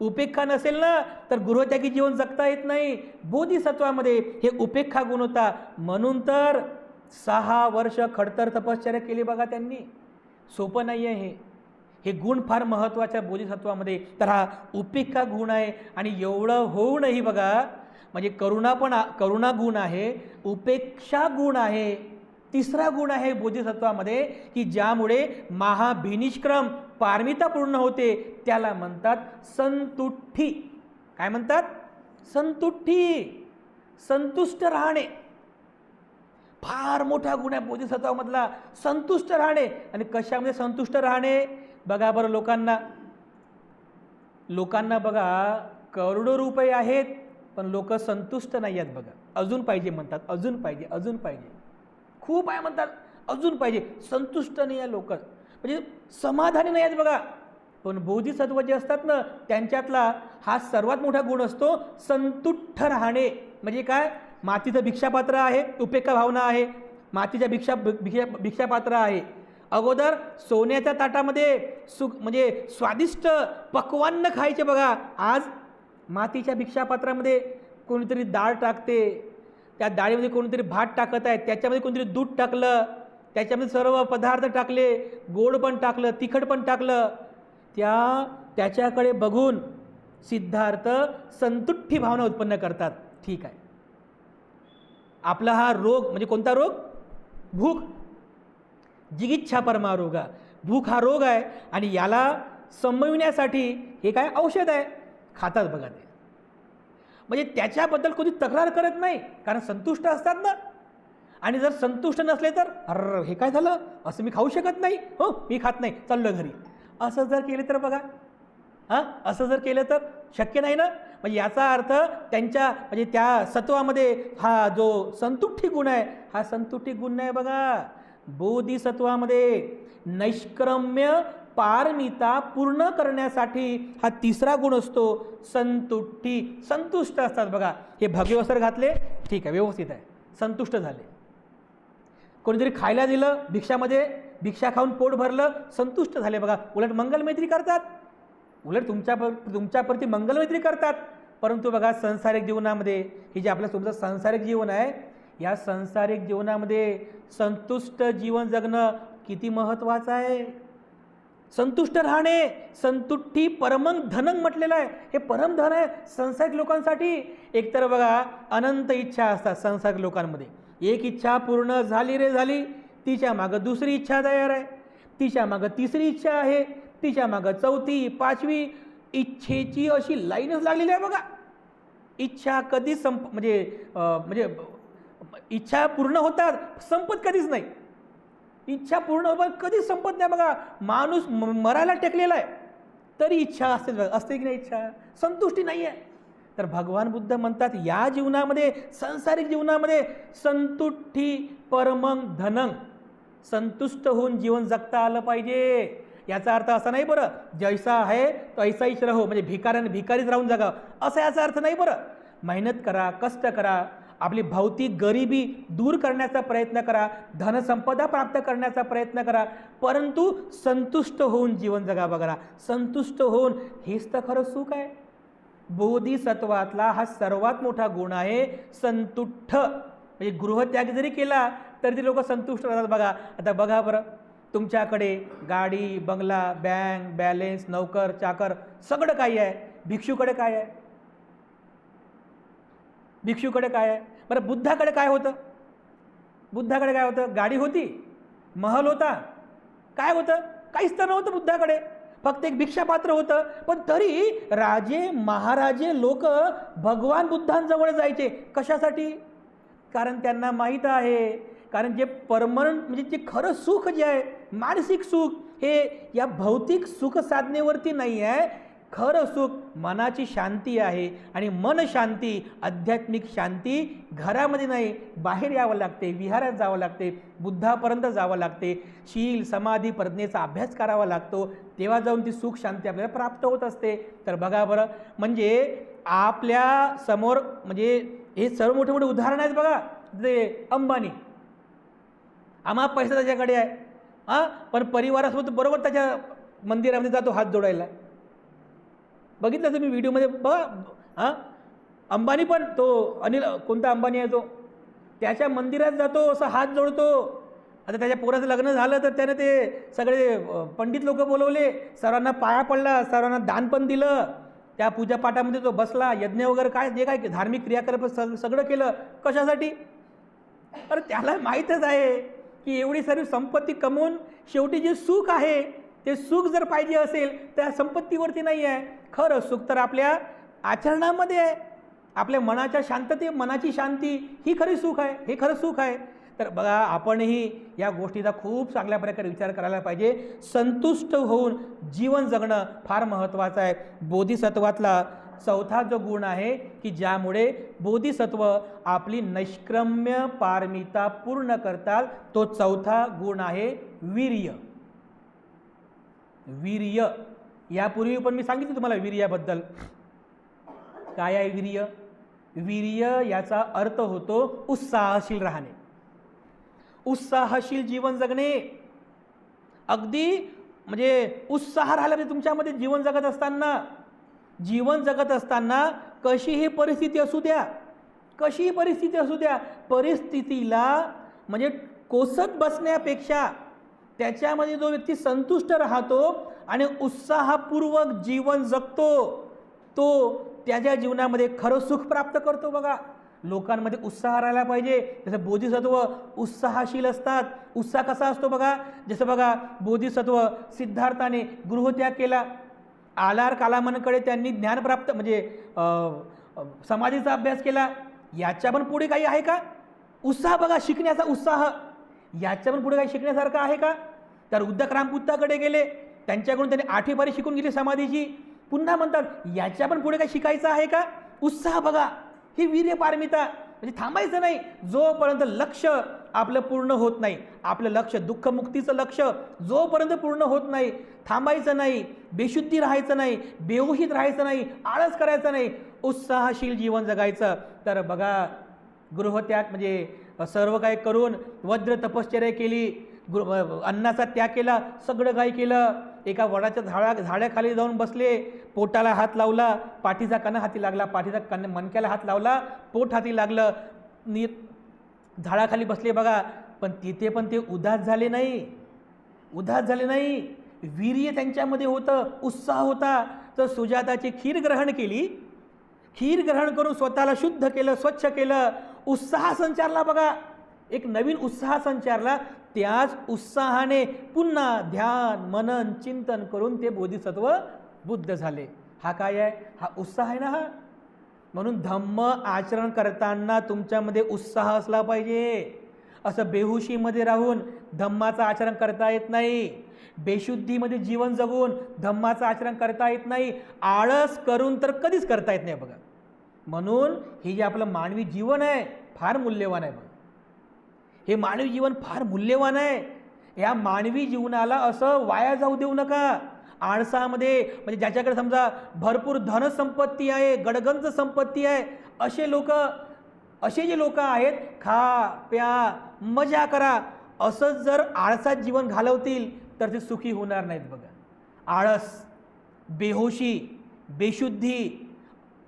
S1: उपेक्षा नसेल ना तर गृहत्यागी जीवन जगता येत नाही. बोधिसत्वामध्ये हे उपेक्षा गुण होता, म्हणून तर 6 वर्ष खडतर तपश्चर्या केली बघा त्यांनी. सोपं नाही आहे हे गुण फार महत्त्वाच्या बोधिसत्वामध्ये. तर हा उपेक्षा गुण आहे. आणि एवढं होऊनही बघा, म्हणजे करुणा गुण आहे, उपेक्षा गुण आहे, तिसरा गुण आहे बोधिसत्वामध्ये की ज्यामुळे महाभिनिष्क्रम पारमिता पूर्ण होते, त्याला म्हणतात संतुष्टी. काय म्हणतात? संतुष्टी, संतुष्ट राहणे. फार मोठा गुण आहे बोधिसत्वामधला, संतुष्ट राहणे. आणि कशामध्ये संतुष्ट राहणे? बघा बरं, लोकांना बघा करोडो रुपये आहेत, पण लोक संतुष्ट नाही आहेत बघा. अजून पाहिजे म्हणतात, अजून पाहिजे, अजून पाहिजे, खूप आहे म्हणतात, अजून पाहिजे. संतुष्ट नाही आहे लोक, म्हणजे समाधानी नाही आहेत बघा. पण बोधिसत्व जे असतात ना, त्यांच्यातला हा सर्वात मोठा गुण असतो संतुष्ट राहणे. म्हणजे काय? मातीचं भिक्षापात्र आहे, उपेक्षा भावना आहे. मातीच्या भिक्षापात्र आहे. अगोदर सोन्याच्या ताटामध्ये म्हणजे स्वादिष्ट पक्वान्न खायचे बघा. आज मातीच्या भिक्षापात्रामध्ये कोणीतरी डाळ टाकते, त्या डाळीमध्ये कोणीतरी भात टाकत आहे, त्याच्यामध्ये कोणीतरी दूध टाकलं, त्याच्यामध्ये सर्व पदार्थ टाकले, गोड पण टाकलं, तिखट पण टाकलं. त्याच्याकडे बघून सिद्धार्थ संतुष्टी भावना उत्पन्न करतात. ठीक आहे, आपला हा रोग म्हणजे कोणता रोग? भूक, जिगिच्छा परमारोगा. भूक हा रोग आहे, आणि याला संपविण्यासाठी हे काय? औषध आहे. खातात बघा ते. म्हणजे त्याच्याबद्दल कोणी तक्रार करत नाही, कारण संतुष्ट असतात ना. आणि जर संतुष्ट नसले तर अरे हे काय झालं, असं मी खाऊ शकत नाही, हो मी खात नाही, चाललो घरी, असं जर केलं तर बघा, हां असं जर केलं तर शक्य नाही ना. म्हणजे याचा अर्थ त्यांच्या म्हणजे त्या सत्वामध्ये हा जो संतुष्टी गुण आहे, हा संतुष्टी गुण नाही बघा. बोधिसत्वामध्ये नैष्क्रम्य पारमिता पूर्ण करण्यासाठी हा तिसरा गुण असतो, संतुष्टी. संतुष्ट असतात बघा. हे भगवे वस्त्र घातले, ठीक आहे, व्यवस्थित आहे, संतुष्ट झाले. कोणीतरी खायला दिलं भिक्षामध्ये, भिक्षा खाऊन पोट भरलं, संतुष्ट झाले बघा. उलट मंगलमैत्री करतात, उलट तुमच्याप्रती मंगलमैत्री करतात. परंतु बघा सांसारिक जीवनामध्ये, हे जे आपलं तुमचं सांसारिक जीवन आहे, या सांसारिक जीवनामध्ये संतुष्ट जीवन जगणं किती महत्त्वाचं आहे. संतुष्ट राहणे, संतुष्टी परमं धनं म्हटलेलं आहे. हे परमधन आहे संसारिक लोकांसाठी. एकतर बघा अनंत इच्छा असतात संसारिक लोकांमध्ये. एक इच्छा पूर्ण झाली रे झाली, तिच्या मागं दुसरी इच्छा तयार आहे, तिच्या मागं तिसरी इच्छा आहे, तिच्या मागं चौथी, पाचवी. इच्छेची अशी लाईनच लागलेली आहे बघा. इच्छा कधीच म्हणजे इच्छा पूर्ण होतात, संपत कधीच नाही. इच्छा पूर्ण होतात, कधीच संपत नाही बघा. माणूस मरायला टेकलेला आहे तरी इच्छा असते की नाही, इच्छा, संतुष्टी नाही आहे. तर भगवान बुद्ध म्हणतात या जीवनामध्ये, सांसारिक जीवनामध्ये संतुष्टी परमं धनं, संतुष्ट होऊन जीवन जगता आलं पाहिजे. याचा अर्थ असा नाही बरं जैसा आहे तैसाहीच रहो, म्हणजे भिकाऱ्याने भिकारीच राहून जगावं, असा याचा अर्थ नाही बरं. मेहनत करा, कष्ट करा, आपली भौतिक गरिबी दूर करण्याचा प्रयत्न करा, धनसंपदा प्राप्त करण्याचा प्रयत्न करा, परंतु संतुष्ट होऊन जीवन जगा बघा. संतुष्ट होऊन, हेच तर खरं सुख आहे. बोधिसत्वातला हा सर्वात मोठा गुण आहे संतुष्ट. म्हणजे गृहत्याग जरी केला तरी ते लोक संतुष्ट राहतात बघा. आता बघा बरं, तुमच्याकडे गाडी, बंगला, बँक बॅलेन्स, नौकर चाकर सगळं काही आहे, भिक्षूकडे काय आहे? भिक्षूकडे काय आहे बरं? बुद्धाकडे काय होतं? बुद्धाकडे काय होतं? गाडी होती, महल होता, काय होतं? काहीच तर नव्हतं बुद्धाकडे, फक्त एक भिक्षापात्र होतं. पण तरी राजे महाराजे लोक भगवान बुद्धांजवळ जायचे. कशासाठी? कारण त्यांना माहीत आहे, कारण जे परमनंट म्हणजे जे खरं सुख जे आहे, मानसिक सुख, हे या भौतिक सुख साधनेवरती नाही आहे. खरं सुख मनाची शांती आहे. आणि मन शांती, आध्यात्मिक शांती घरामध्ये नाही, बाहेर यावं लागते, विहारात जावं लागते, बुद्धापर्यंत जावं लागते, शील समाधी प्रज्ञेचा अभ्यास करावा लागतो, तेव्हा जाऊन ती सुख शांती आपल्याला प्राप्त होत असते. तर बघा बरं, म्हणजे आपल्या समोर म्हणजे हे सर्व मोठे मोठे उदाहरण आहेत बघा. ते अंबानी, आम्हा पैसा त्याच्याकडे आहे, हां, पण परिवारासोबत बरोबर त्याच्या मंदिरामध्ये जातो हात जोडायला. बघितलं तुम्ही व्हिडिओमध्ये बघा. हां, अंबानी पण, तो अनिल कोणता अंबानी आहे तो, त्याच्या मंदिरात जातो, असं हात जोडतो. आता त्याच्या पोराचं लग्न झालं तर त्याने ते सगळे पंडित लोक बोलवले, सर्वांना पाया पडला, सर्वांना दान पण दिलं, त्या पूजापाठामध्ये तो बसला, यज्ञ वगैरे काय जे काय धार्मिक क्रियाकलाप सगळं केलं. कशासाठी? अरे त्याला माहीतच आहे की एवढी सर्व संपत्ती कमवून शेवटी जे सुख आहे ते सुख जर पाहिजे असेल त्या संपत्तीवरती नाही आहे. खरं सुख तर आपल्या आचरणामध्ये आहे, आपल्या मनाच्या शांतते, मनाची शांती ही खरी सुख आहे, हे खरं सुख आहे. तर बघा, आपणही या गोष्टीचा खूप चांगल्या प्रकारे विचार करायला पाहिजे. संतुष्ट होऊन जीवन जगणं फार महत्त्वाचं आहे. बोधिसत्वातला चौथा जो गुण आहे की ज्यामुळे बोधिसत्व आपली नैष्क्रम्य पारमिता पूर्ण करतात, तो चौथा गुण आहे वीर्य. वीर्य, यापूर्वी पण मी सांगितलं तुम्हाला वीर्याबद्दल. काय आहे वीर्य? वीर्य याचा अर्थ होतो उत्साहशील राहणे, उत्साहशील जीवन जगणे. अगदी म्हणजे उत्साह राहिला म्हणजे तुमच्यामध्ये जीवन जगत असताना कशीही परिस्थिती असू द्या, कशीही परिस्थिती असू द्या, परिस्थितीला म्हणजे कोसत बसण्यापेक्षा त्याच्यामध्ये जो व्यक्ती संतुष्ट राहतो आणि उत्साहपूर्वक जीवन जगतो, तो त्याच्या जीवनामध्ये खरं सुख प्राप्त करतो. बघा, लोकांमध्ये उत्साह राहिला पाहिजे. जसं बोधिसत्व उत्साहशील असतात. उत्साह कसा असतो बघा, जसं बघा बोधिसत्व सिद्धार्थाने गृहत्याग केला. आलार कालामांकडे त्यांनी ज्ञान प्राप्त म्हणजे समाधीचा अभ्यास केला. याच्या पण पुढे काही आहे का उत्साह? बघा शिकण्याचा उत्साह, याच्या पण पुढे काही शिकण्यासारखं आहे का? तर उद्धक रामपुत्ताकडे गेले, त्यांच्याकडून त्यांनी 8वी पारी शिकून गेली समाधीची. पुन्हा म्हणतात याच्या पण पुढे काही शिकायचं आहे का? उत्साह बघा, ही वीर्य पारमिता. म्हणजे थांबायचं नाही जोपर्यंत लक्ष आपलं पूर्ण होत नाही. आपलं लक्ष दुःखमुक्तीचं लक्ष जोपर्यंत पूर्ण होत नाही, थांबायचं नाही, बेशुद्धी राहायचं नाही, बेहोशीत राहायचं नाही, आळस करायचं नाही, उत्साहशील जीवन जगायचं. तर बघा गृहत्याग म्हणजे सर्व काही करून वज्र तपश्चर्या केली, अन्नाचा त्याग केला, सगळं काही केलं. एका वडाच्या झाडाखाली जाऊन बसले, पोटाला हात लावला, पाठीचा कणा हाती लागला, पाठीचा मणक्याला हात लावला, पोट हाती लागलं, झाडाखाली बसले बघा. पण तिथे पण ते उदास झाले नाही, उदास झाले नाही. वीर्य त्यांच्यामध्ये होतं, उत्साह होता. तर सुजाताची खीर ग्रहण केली, खीर ग्रहण करून स्वतःला शुद्ध केलं, स्वच्छ केलं, उत्साह संचारला बघा, एक नवीन उत्साह संचारला. त्याच उत्साहाने पुन्हा ध्यान मनन चिंतन करून ते बोधिसत्व बुद्ध झाले. हा काय आहे? हा उत्साह आहे ना हा. म्हणून धम्म आचरण करताना तुमच्यामध्ये उत्साह असला पाहिजे. असं बेहुशीमध्ये राहून धम्माचं आचरण करता येत नाही, बेशुद्धीमध्ये जीवन जगून धम्माचं आचरण करता येत नाही, आळस करून तर कधीच करता येत नाही बघा. म्हणून हे जे आपलं मानवी जीवन आहे फार मूल्यवान आहे बघा. हे मानवी जीवन फार मूल्यवान आहे. या मानवी जीवनाला असं वाया जाऊ देऊ नका आळसामध्ये. म्हणजे ज्याच्याकडे समजा भरपूर धनसंपत्ती आहे, गडगंज संपत्ती आहे, असे जे लोक आहेत, खा प्या मजा करा, असंच जर आळसात जीवन घालवतील तर ते सुखी होणार नाहीत बघा. आळस, बेहोशी, बेशुद्धी,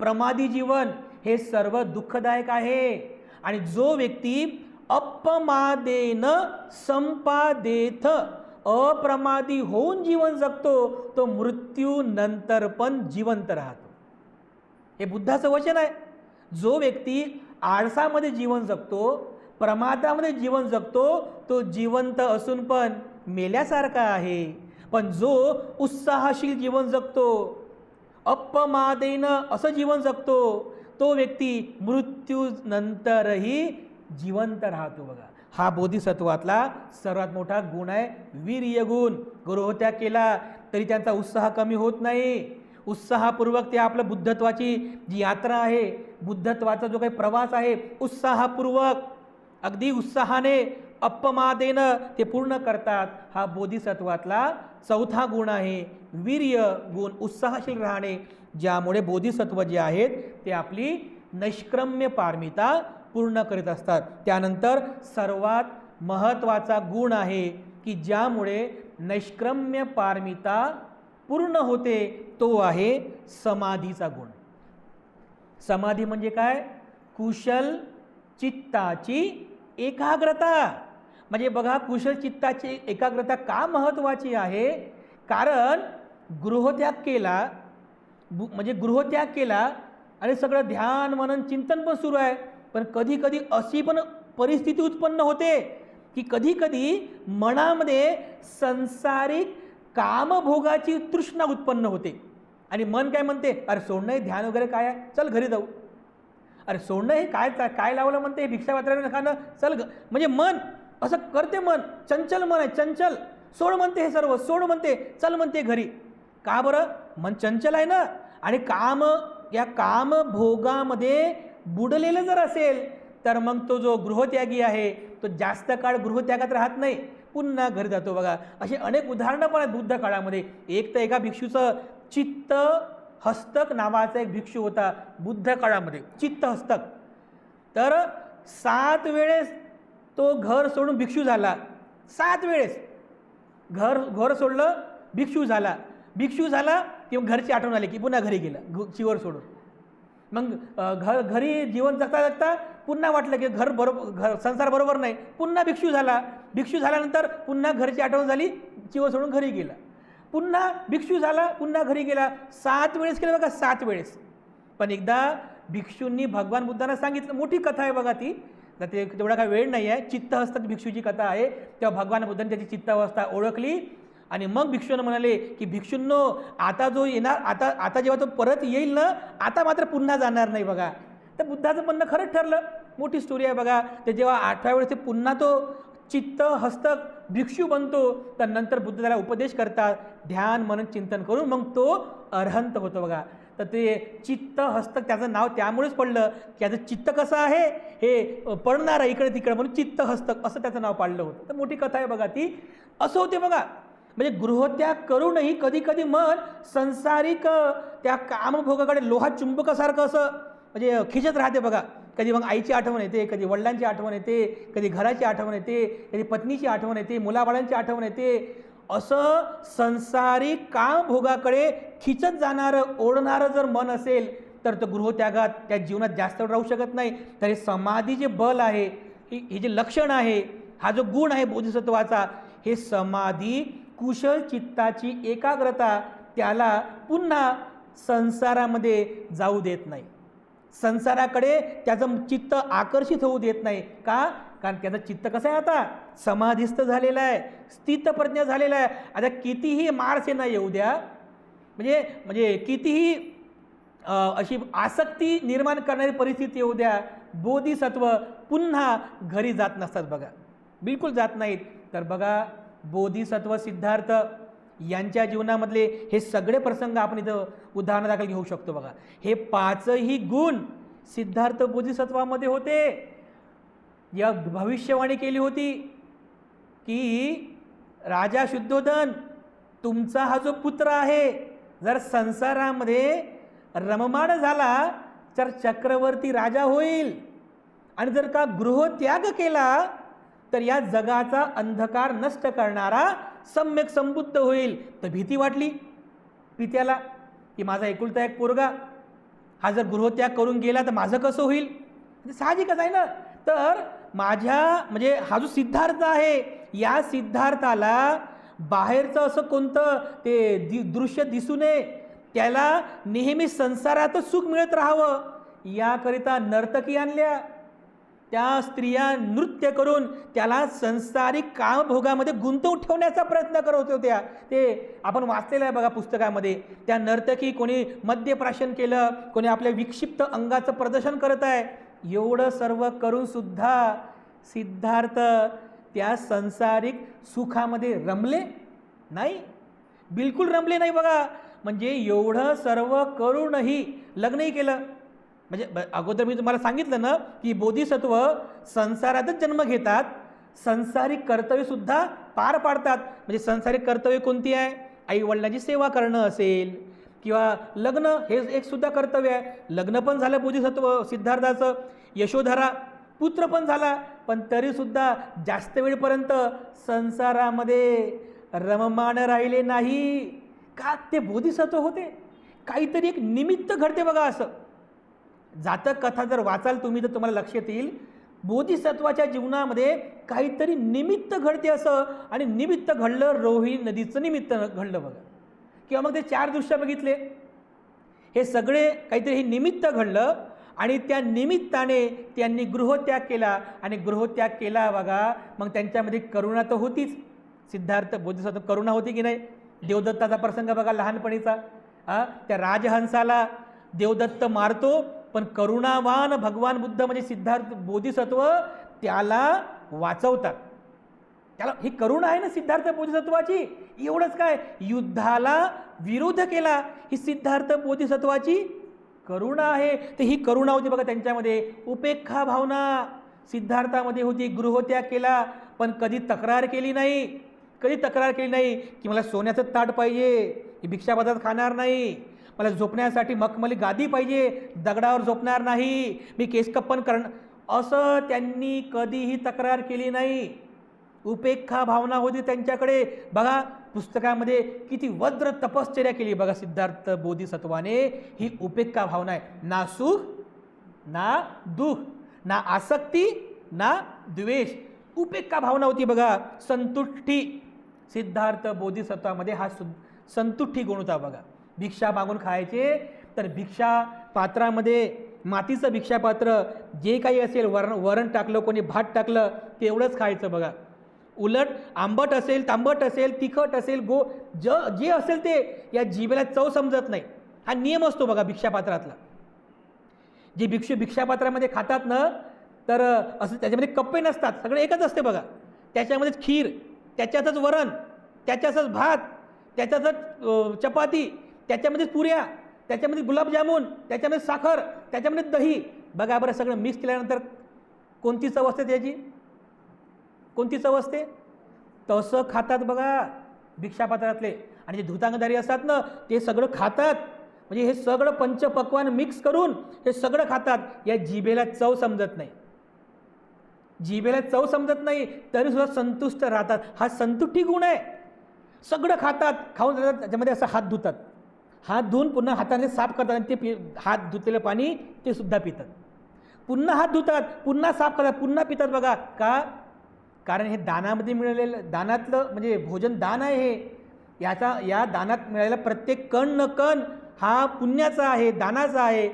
S1: प्रमादी जीवन हे सर्व दुःखदायक आहे. आणि जो व्यक्ती अपमादेन संपादेथ, अप्रमादी होऊन जीवन जगतो, तो मृत्यूनंतर पण जिवंत राहतो. हे बुद्धाचं वचन आहे. जो व्यक्ती आळसामध्ये जीवन जगतो, प्रमादामध्ये जीवन जगतो, तो जिवंत असून पण मेल्यासारखा आहे. पण जो उत्साहशील जीवन जगतो, अपमादेन असं जीवन जगतो, तो व्यक्ती मृत्यूनंतरही जिवंत राहतो बघा. हा बोधिसत्वातला सर्वात मोठा गुण आहे, वीर्य गुण. गृहत्याग केला तरी त्यांचा उत्साह कमी होत नाही. उत्साहपूर्वक ते आपलं बुद्धत्वाची जी यात्रा आहे, बुद्धत्वाचा जो काही प्रवास आहे, उत्साहपूर्वक अगदी उत्साहाने अपमादेनं ते पूर्ण करतात. हा बोधिसत्वातला चौथा गुण आहे, वीर्य गुण, उत्साहशील राहणे. ज्यामुळे बोधिसत्व जे आहेत ते आपली नैष्क्रम्य पारमिता पूर्ण करीत असतात. त्यानंतर सर्वात महत्त्वाचा गुण आहे की ज्यामुळे नैष्क्रम्य पारमिता पूर्ण होते, तो आहे समाधीचा गुण. समाधी म्हणजे काय? कुशल चित्ताची एकाग्रता. म्हणजे बघा, कुशल चित्ताची एकाग्रता का महत्त्वाची आहे? कारण गृहत्याग केला, म्हणजे गृहत्याग केला आणि सगळं ध्यान मनन चिंतन पण सुरू आहे, पण कधी कधी अशी पण परिस्थिती उत्पन्न होते की कधी कधी मनामध्ये सांसारिक कामभोगाची तृष्णा उत्पन्न होते आणि मन काय म्हणते, अरे सोडणं हे ध्यान वगैरे काय आहे, चल घरी जाऊ. अरे सोडणं हे काय लावलं म्हणते, भिक्षा पात्राने खाणं, चल म्हणजे मन असं करते. मन चंचल मन आहे, चंचल. सोड म्हणते हे सर्व, सोड म्हणते, चल म्हणते घरी. का बरं? मन चंचल आहे ना. आणि या कामभोगामध्ये बुडलेलं जर असेल तर मग तो जो गृहत्यागी आहे तो जास्त काळ गृहत्यागात राहत नाही, पुन्हा घरी जातो बघा. असे अनेक उदाहरणं पण आहेत बुद्ध काळामध्ये. एक तर एका भिक्षूचं चित्त हस्तक नावाचा एक भिक्षू होता बुद्ध काळामध्ये, चित्त हस्तक. तर 7 वेळेस तो घर सोडून भिक्षू झाला. 7 वेळेस घर सोडलं, भिक्षू झाला की मग घरची आठवण आली की पुन्हा घरी गेला, चिवर सोडून. मग घरी जीवन जगता जगता पुन्हा वाटलं की संसार बरोबर नाही, पुन्हा भिक्षू झाल्यानंतर पुन्हा घरची आठवण झाली, चिवर सोडून घरी गेला. पुन्हा भिक्षू झाला, पुन्हा घरी गेला. 7 वेळेस केलं बघा, 7 वेळेस. पण एकदा भिक्षूंनी भगवान बुद्धांना सांगितलं, मोठी कथा आहे बघा ती, तर ते तेवढा काय वेळ नाही आहे. चित्तहस्त भिक्षूची कथा आहे. तेव्हा भगवान बुद्धांनी त्याची चित्तावस्था ओळखली आणि मग भिक्षूंना म्हणाले की भिक्षूंनो, आता जो येणार, आता जेव्हा तो परत येईल ना, आता मात्र पुन्हा जाणार नाही बघा. तर बुद्धाचं म्हणणं खरंच ठरलं. मोठी स्टोरी आहे बघा. ते जेव्हा 8व्या वेळेस ते पुन्हा तो चित्त हस्तक भिक्षू बनतो, तर नंतर बुद्ध त्याला उपदेश करतात, ध्यान मनन चिंतन करून मग तो अरहंत होतो बघा. तर ते चित्त हस्तक त्याचं नाव त्यामुळेच पडलं की याचं चित्त कसं आहे, हे पडणारं इकडे तिकडे, म्हणून चित्त हस्तक असं त्याचं नाव पाडलं होतं. तर मोठी कथा आहे बघा ती. असं होते बघा. म्हणजे गृहत्याग करूनही कधी कधी मन संसारिक त्या कामभोगाकडे लोहा चुंबकासारखं असं म्हणजे खिचत राहते बघा. कधी मग आईची आठवण येते, कधी वडिलांची आठवण येते, कधी घराची आठवण येते, कधी पत्नीची आठवण येते, मुलाबाळांची आठवण येते. असं संसारिक कामभोगाकडे खिचत जाणारं, ओढणारं जर मन असेल तर तो गृहत्यागात त्या जीवनात जास्त वेळ राहू शकत नाही. तर हे समाधी जे बल आहे, हे जे लक्षण आहे, हा जो गुण आहे बोधिसत्वाचा, हे समाधी कुशल चित्ताची एकाग्रता त्याला पुन्हा संसारामध्ये जाऊ देत नाही. संसाराकडे त्याचं चित्त आकर्षित होऊ देत नाही. का? कारण त्याचं चित्त कसं आहे, आता समाधिस्थ झालेलं आहे, स्थितप्रज्ञ झालेलं आहे. आता कितीही मारसेना येऊ द्या, म्हणजे कितीही अशी आसक्ती निर्माण करणारी परिस्थिती येऊ द्या, बोधिसत्व पुन्हा घरी जात नसतात बघा, बिलकुल जात नाहीत. तर बघा, बोधिसत्व सिद्धार्थ यांच्या जीवनामधले हे सगळे प्रसंग आपण इथं उदाहरणादाखल घेऊ शकतो बघा. हे 5ही गुण सिद्धार्थ बोधिसत्वामध्ये होते. या भविष्यवाणी केली होती की राजा शुद्धोधन, तुमचा हा जो पुत्र आहे जर संसारामध्ये रममाण झाला तर चक्रवर्ती राजा होईल, आणि जर का गृहत्याग केला तर या जगाचा अंधकार नष्ट करणारा सम्यक संबुद्ध होईल. तर भीती वाटली पित्याला की माझा एकुलता एक पोरगा हा जर गृहत्याग करून गेला तर माझं कसं होईल. साहजिकच आहे ना. तर माझ्या म्हणजे हा जो सिद्धार्थ आहे, या सिद्धार्थाला बाहेरचं असं कोणतं ते दृश्य दिसू नये, त्याला नेहमी संसारातच सुख मिळत राहावं, याकरिता नर्तकी आणल्या. त्या स्त्रिया नृत्य करून त्याला संसारिक कामभोगामध्ये गुंतवून ठेवण्याचा प्रयत्न करत होत्या. ते आपण वाचलेलं आहे बघा पुस्तकामध्ये. त्या नर्तकी कोणी मद्यप्राशन केलं, कोणी आपल्या विक्षिप्त अंगाचं प्रदर्शन करत आहे. एवढं सर्व करून सुद्धा सिद्धार्थ त्या संसारिक सुखामध्ये रमले नाही, बिलकुल रमले नाही बघा. म्हणजे एवढं सर्व करूनही लग्नही केलं. म्हणजे अगोदर मी तुम्हाला सांगितलं ना की बोधिसत्व संसारातच जन्म घेतात, संसारिक कर्तव्यसुद्धा पार पाडतात. म्हणजे संसारिक कर्तव्य कोणती आहे? आई वडिलांची सेवा करणं असेल किंवा लग्न, हे एक सुद्धा कर्तव्य आहे. लग्न पण झालं बोधिसत्व सिद्धार्थाचं, यशोधरा पुत्र पण झाला, पण तरीसुद्धा जास्त वेळपर्यंत संसारामध्ये रममाण राहिले नाही. का? ते बोधिसत्व होते. काहीतरी एक निमित्त घडते बघा. असं जातक कथा जर वाचाल तुम्ही तर तुम्हाला लक्षात येईल, बोधिसत्वाच्या जीवनामध्ये काहीतरी निमित्त घडते असं. आणि निमित्त घडलं, रोहिणी नदीचं निमित्त घडलं बघा. किंवा मग ते 4 दृश्य बघितले, हे सगळे काहीतरी हे निमित्त घडलं आणि त्या निमित्ताने त्यांनी गृहत्याग केला. आणि गृहत्याग केला बघा, मग त्यांच्यामध्ये करुणा तर होतीच. सिद्धार्थ बोधिसत्व करुणा होती की नाही? देवदत्ताचा प्रसंग बघा लहानपणीचा. त्या राजहंसाला देवदत्त मारतो, पण करुणावान भगवान बुद्ध म्हणजे सिद्धार्थ बोधिसत्व त्याला वाचवतात. त्याला ही करुणा आहे ना सिद्धार्थ बोधिसत्वाची. एवढंच काय, युद्धाला विरोध केला, ही सिद्धार्थ बोधिसत्वाची करुणा आहे. तर ही करुणा होती बघा त्यांच्यामध्ये. उपेक्षा भावना सिद्धार्थामध्ये होती. गृहत्याग केला पण कधी तक्रार केली नाही. कधी तक्रार केली नाही की मला सोन्याचं ताट पाहिजे, भिक्षापदात खाणार नाही, मला झोपण्यासाठी मखमली गादी पाहिजे, दगडावर झोपणार नाही, मी केसकप्पन करणार, असं त्यांनी कधीही तक्रार केली नाही. उपेक्षा भावना होती त्यांच्याकडे. बघा पुस्तकामध्ये किती वज्र तपश्चर्या केली बघा सिद्धार्थ बोधिसत्वाने. ही उपेक्षा भावना आहे. ना सुख ना दुःख, ना आसक्ती ना द्वेष, उपेक्षा भावना होती बघा. संतुष्टी सिद्धार्थ बोधिसत्वामध्ये हा संतुष्टी गुण होता बघा. भिक्षा मागून खायचे तर भिक्षा पात्रामध्ये मातीचं भिक्षापात्र जे काही असेल, वरण टाकलं, कोणी भात टाकलं, तेवढंच खायचं बघा. उलट आंबट असेल, तांबट असेल, तिखट असेल, जे असेल ते या जिभेला चव समजत नाही. हा नियम असतो बघा भिक्षापात्रातला. जे भिक्षू भिक्षापात्रामध्ये खातात ना, तर असं त्याच्यामध्ये कप्पे नसतात, सगळं एकच असते बघा. त्याच्यामध्येच खीर, त्याच्यातच वरण, त्याच्यातच भात, त्याच्यातच चपाती, त्याच्यामध्येच पुऱ्या, त्याच्यामध्ये गुलाबजामुन, त्याच्यामध्ये साखर, त्याच्यामध्ये दही. बघा बरं, सगळं मिक्स केल्यानंतर कोणती चव असते त्याची? कोणती चव असते? तसं खातात बघा भिक्षापात्रातले. आणि जे धुतांगधारी असतात ना, ते सगळं खातात. म्हणजे हे सगळं पंचपक्वान मिक्स करून हे सगळं खातात. या जिभेला चव समजत नाही, जिभेला चव समजत नाही, तरी सुद्धा संतुष्ट राहतात. हा संतुष्टी गुण आहे. सगळं खातात, खाऊन जातात, त्याच्यामध्ये असं हात धुतात, हात धुवून पुन्हा हाताने साफ करतात आणि ते हात धुतलेलं पाणी ते सुद्धा पितात. पुन्हा हात धुतात, पुन्हा साफ करतात, पुन्हा पितात. बघा का? कारण हे दानामध्ये मिळालेलं, दानातलं म्हणजे भोजन दान आहे हे. या दानात मिळालेला प्रत्येक कण न कण हा पुण्याचा आहे, दानाचा आहे.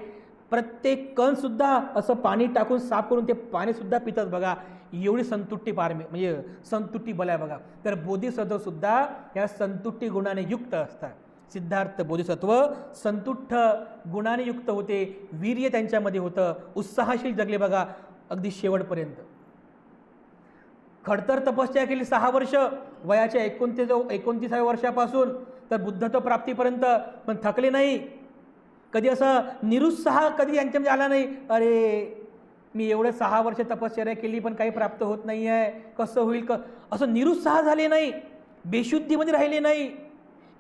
S1: प्रत्येक कणसुद्धा असं पाणी टाकून साफ करून ते पाणीसुद्धा पितात. बघा एवढी संतुष्टी म्हणजे संतुष्टी बल आहे बघा. तर बोधिसत्वसुद्धा या संतुष्टी गुणाने युक्त असतात. सिद्धार्थ बोधिसत्व संतुष्ट गुणाने युक्त होते, वीर्य त्यांच्यामध्ये होतं, उत्साहशील जगले बघा अगदी शेवटपर्यंत. खडतर तपस्या केली 6 वर्ष, वयाच्या 29व्या वर्षापासून तर बुद्धत्व प्राप्तीपर्यंत, पण थकले नाही. कधी असा निरुत्साह कधी यांच्यामध्ये आला नाही. अरे मी एवढे 6 वर्ष तपश्चर्या केली पण काही प्राप्त होत नाही आहे, कसं होईल असं निरुत्साह झाले नाही, बेशुद्धीमध्ये राहिले नाही,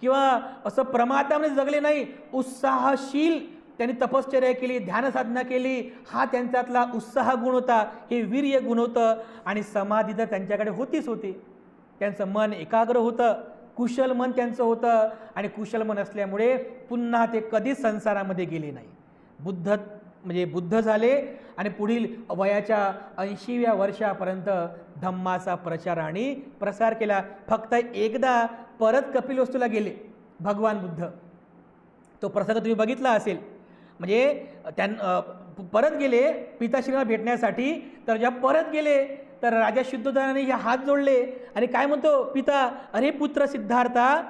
S1: किंवा असं प्रमादामध्ये जगले नाही. उत्साहशील त्यांनी तपश्चर्या केली, ध्यानसाधना केली. हा त्यांच्यातला उत्साह गुण होता, हे वीर्य गुण होतं. आणि समाधी तर त्यांच्याकडे होतीच होती. त्यांचं मन एकाग्र होतं, कुशल मन त्यांचं होतं. आणि कुशल मन असल्यामुळे पुन्हा ते कधीच संसारामध्ये गेले नाही. बुद्ध झाले आणि पुढील वयाच्या 80व्या वर्षापर्यंत धम्माचा प्रचार आणि प्रसार केला. फक्त एकदा परत कपिलवस्तूला गेले भगवान बुद्ध. तो प्रसंग तुम्ही बघितला असेल. म्हणजे परत गेले पिताश्रींना भेटण्यासाठी. तर जेव्हा परत गेले तर राजा शुद्धोधनाने हे हात जोडले आणि काय म्हणतो पिता, अरे पुत्र सिद्धार्था,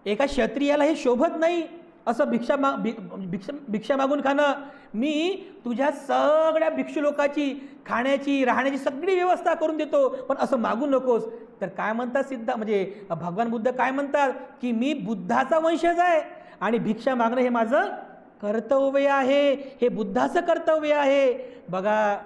S1: एका क्षत्रियाला हे शोभत नाही असं भिक्षा मागून खाणं. मी तुझ्या सगळ्या भिक्षू लोकाची खाण्याची राहण्याची सगळी व्यवस्था करून देतो, पण असं मागू नकोस. तर काय म्हणतात म्हणजे भगवान बुद्ध काय म्हणतात की मी बुद्धाचा वंशज आहे आणि भिक्षा मागणं हे माझं कर्तव्य आहे, हे बुद्धाचं कर्तव्य आहे. बघा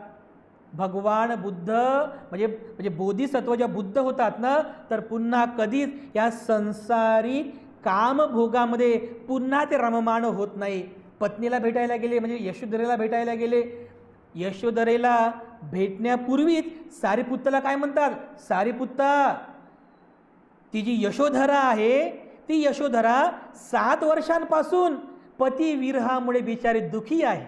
S1: भगवान बुद्ध म्हणजे बोधिसत्व जेव्हा बुद्ध होतात ना, तर पुन्हा कधीच या संसारिक कामभोगामध्ये पुन्हा ते रममाण होत नाही. पत्नीला भेटायला गेले, म्हणजे यशोधरेला भेटायला गेले. यशोधरेला भेटण्यापूर्वीच सारीपुत्ताला काय म्हणतात, सारीपुत्ता, ती जी यशोधरा आहे ती यशोधरा 7 वर्षांपासून पतिविरहामुळे बिचारी दुखी आहे.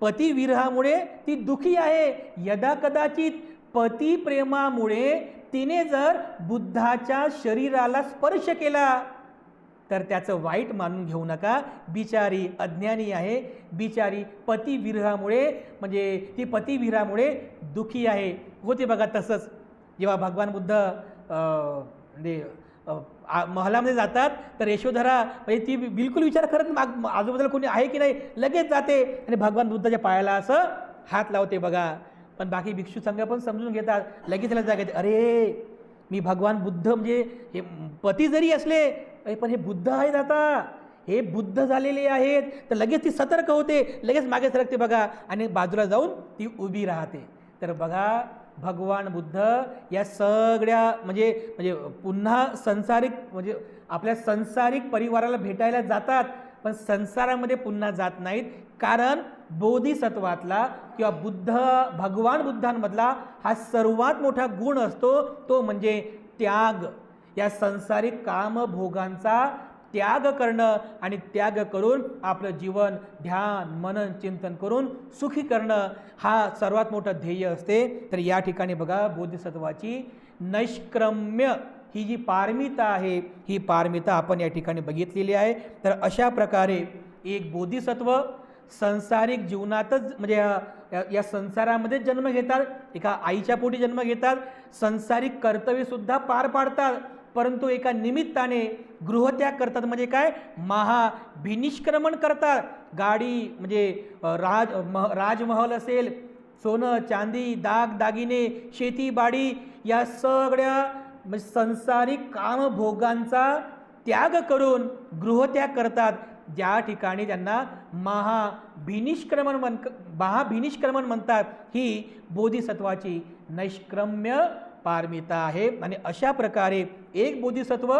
S1: पतिविरहामुळे ती दुखी आहे. यदा कदाचित पती प्रेमामुळे तिने जर बुद्धाच्या शरीराला स्पर्श केला तर त्याचं वाईट मानून घेऊ नका. बिचारी अज्ञानी आहे, बिचारी पतिविरहामुळे म्हणजे ती पतिविरहामुळे दुखी आहे. होते बघा तसंच जेव्हा भगवान बुद्ध म्हणजे महलामध्ये जातात तर यशोधरा म्हणजे ती बिलकुल विचार करत आजूबाजूला कोणी आहे की नाही, लगेच जाते आणि भगवान बुद्धाच्या पायाला असं हात लावते बघा. पण बाकी भिक्षू संघ पण समजून घेतात, लगेच त्याला जागे, अरे मी भगवान बुद्ध म्हणजे हे पती जरी असले पण हे बुद्ध आहेत, आता हे बुद्ध झालेले आहेत. तर लगेच ती सतर्क होते, लगेच मागे सरकते बघा आणि बाजूला जाऊन ती उभी राहते. तर बघा भगवान बुद्ध या सगळ्या म्हणजे पुन्हा संसारिक म्हणजे आपल्या संसारिक परिवाराला भेटायला जातात, पण संसारामध्ये पुन्हा जात नाहीत. कारण बोधिसत्वातला किंवा भगवान बुद्धांमधला हा सर्वात मोठा गुण असतो, तो म्हणजे त्याग. या संसारिक कामभोगांचा त्याग करणं आणि त्याग करून आपलं जीवन ध्यान मनन चिंतन करून सुखी करणं हा सर्वात मोठं ध्येय असते. तर या ठिकाणी बघा बोधिसत्वाची नैष्क्रम्य ही जी पारमिता आहे, ही पारमिता आपण या ठिकाणी बघितलेली आहे. तर अशा प्रकारे एक बोधिसत्व संसारिक जीवनातच म्हणजे या संसारामध्येच जन्म घेतात, एका आईच्या पोटी जन्म घेतात, संसारिक कर्तव्यसुद्धा पार पाडतात, परंतु एका निमित्ताने गृहत्याग करतात. म्हणजे काय, महाभिनिष्क्रमण करतात. गाडी म्हणजे राजमहल असेल, सोनं चांदी दागिने शेतीबाडी या सगळ्या म्हणजे संसारिक कामभोगांचा त्याग करून गृहत्याग करतात. ज्या ठिकाणी त्यांना महाभिनिष्क्रमण म्हणतात. ही बोधिसत्वाची नैष्क्रम्य पारमिता आहे. आणि अशा प्रकारे एक बोधिसत्व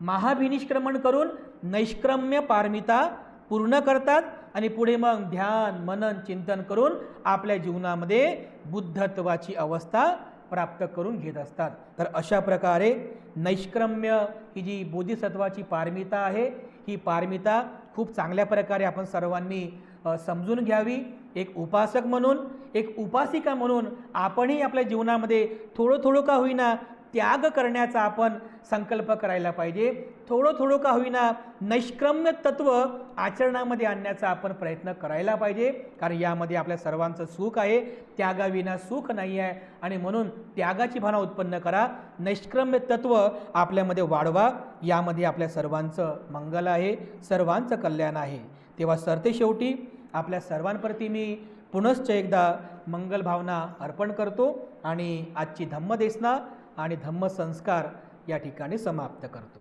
S1: महाभिनिष्क्रमण करून नैष्क्रम्य पारमिता पूर्ण करतात आणि पुढे मग ध्यान मनन चिंतन करून आपल्या जीवनामध्ये बुद्धत्वाची अवस्था प्राप्त करून घेत असतात. तर अशा प्रकारे नैष्क्रम्य ही जी बोधिसत्वाची पारमिता आहे, ही पारमिता खूप चांगल्या प्रकारे आपण सर्वांनी समजून घ्यावी. एक उपासक म्हणून, एक उपासिका म्हणून आपणही आपल्या जीवनामध्ये थोडं का होईना त्याग करण्याचा आपण संकल्प करायला पाहिजे. थोडं का होईना नैष्क्रम्य तत्व आचरणामध्ये आणण्याचा आपण प्रयत्न करायला पाहिजे. कारण यामध्ये आपल्या सर्वांचं सुख आहे, त्यागाविना सुख नाही आहे. आणि म्हणून त्यागाची भावना उत्पन्न करा, नैष्क्रम्य तत्व आपल्यामध्ये वाढवा. यामध्ये आपल्या सर्वांचं मंगल आहे, सर्वांचं कल्याण आहे. तेव्हा सरते शेवटी आपल्या सर्वांप्रती मी पुनश्च एकदा मंगल भावना अर्पण करतो आणि आजची धम्मदेसना आणि धम्मसंस्कार या ठिकाणी समाप्त करतो.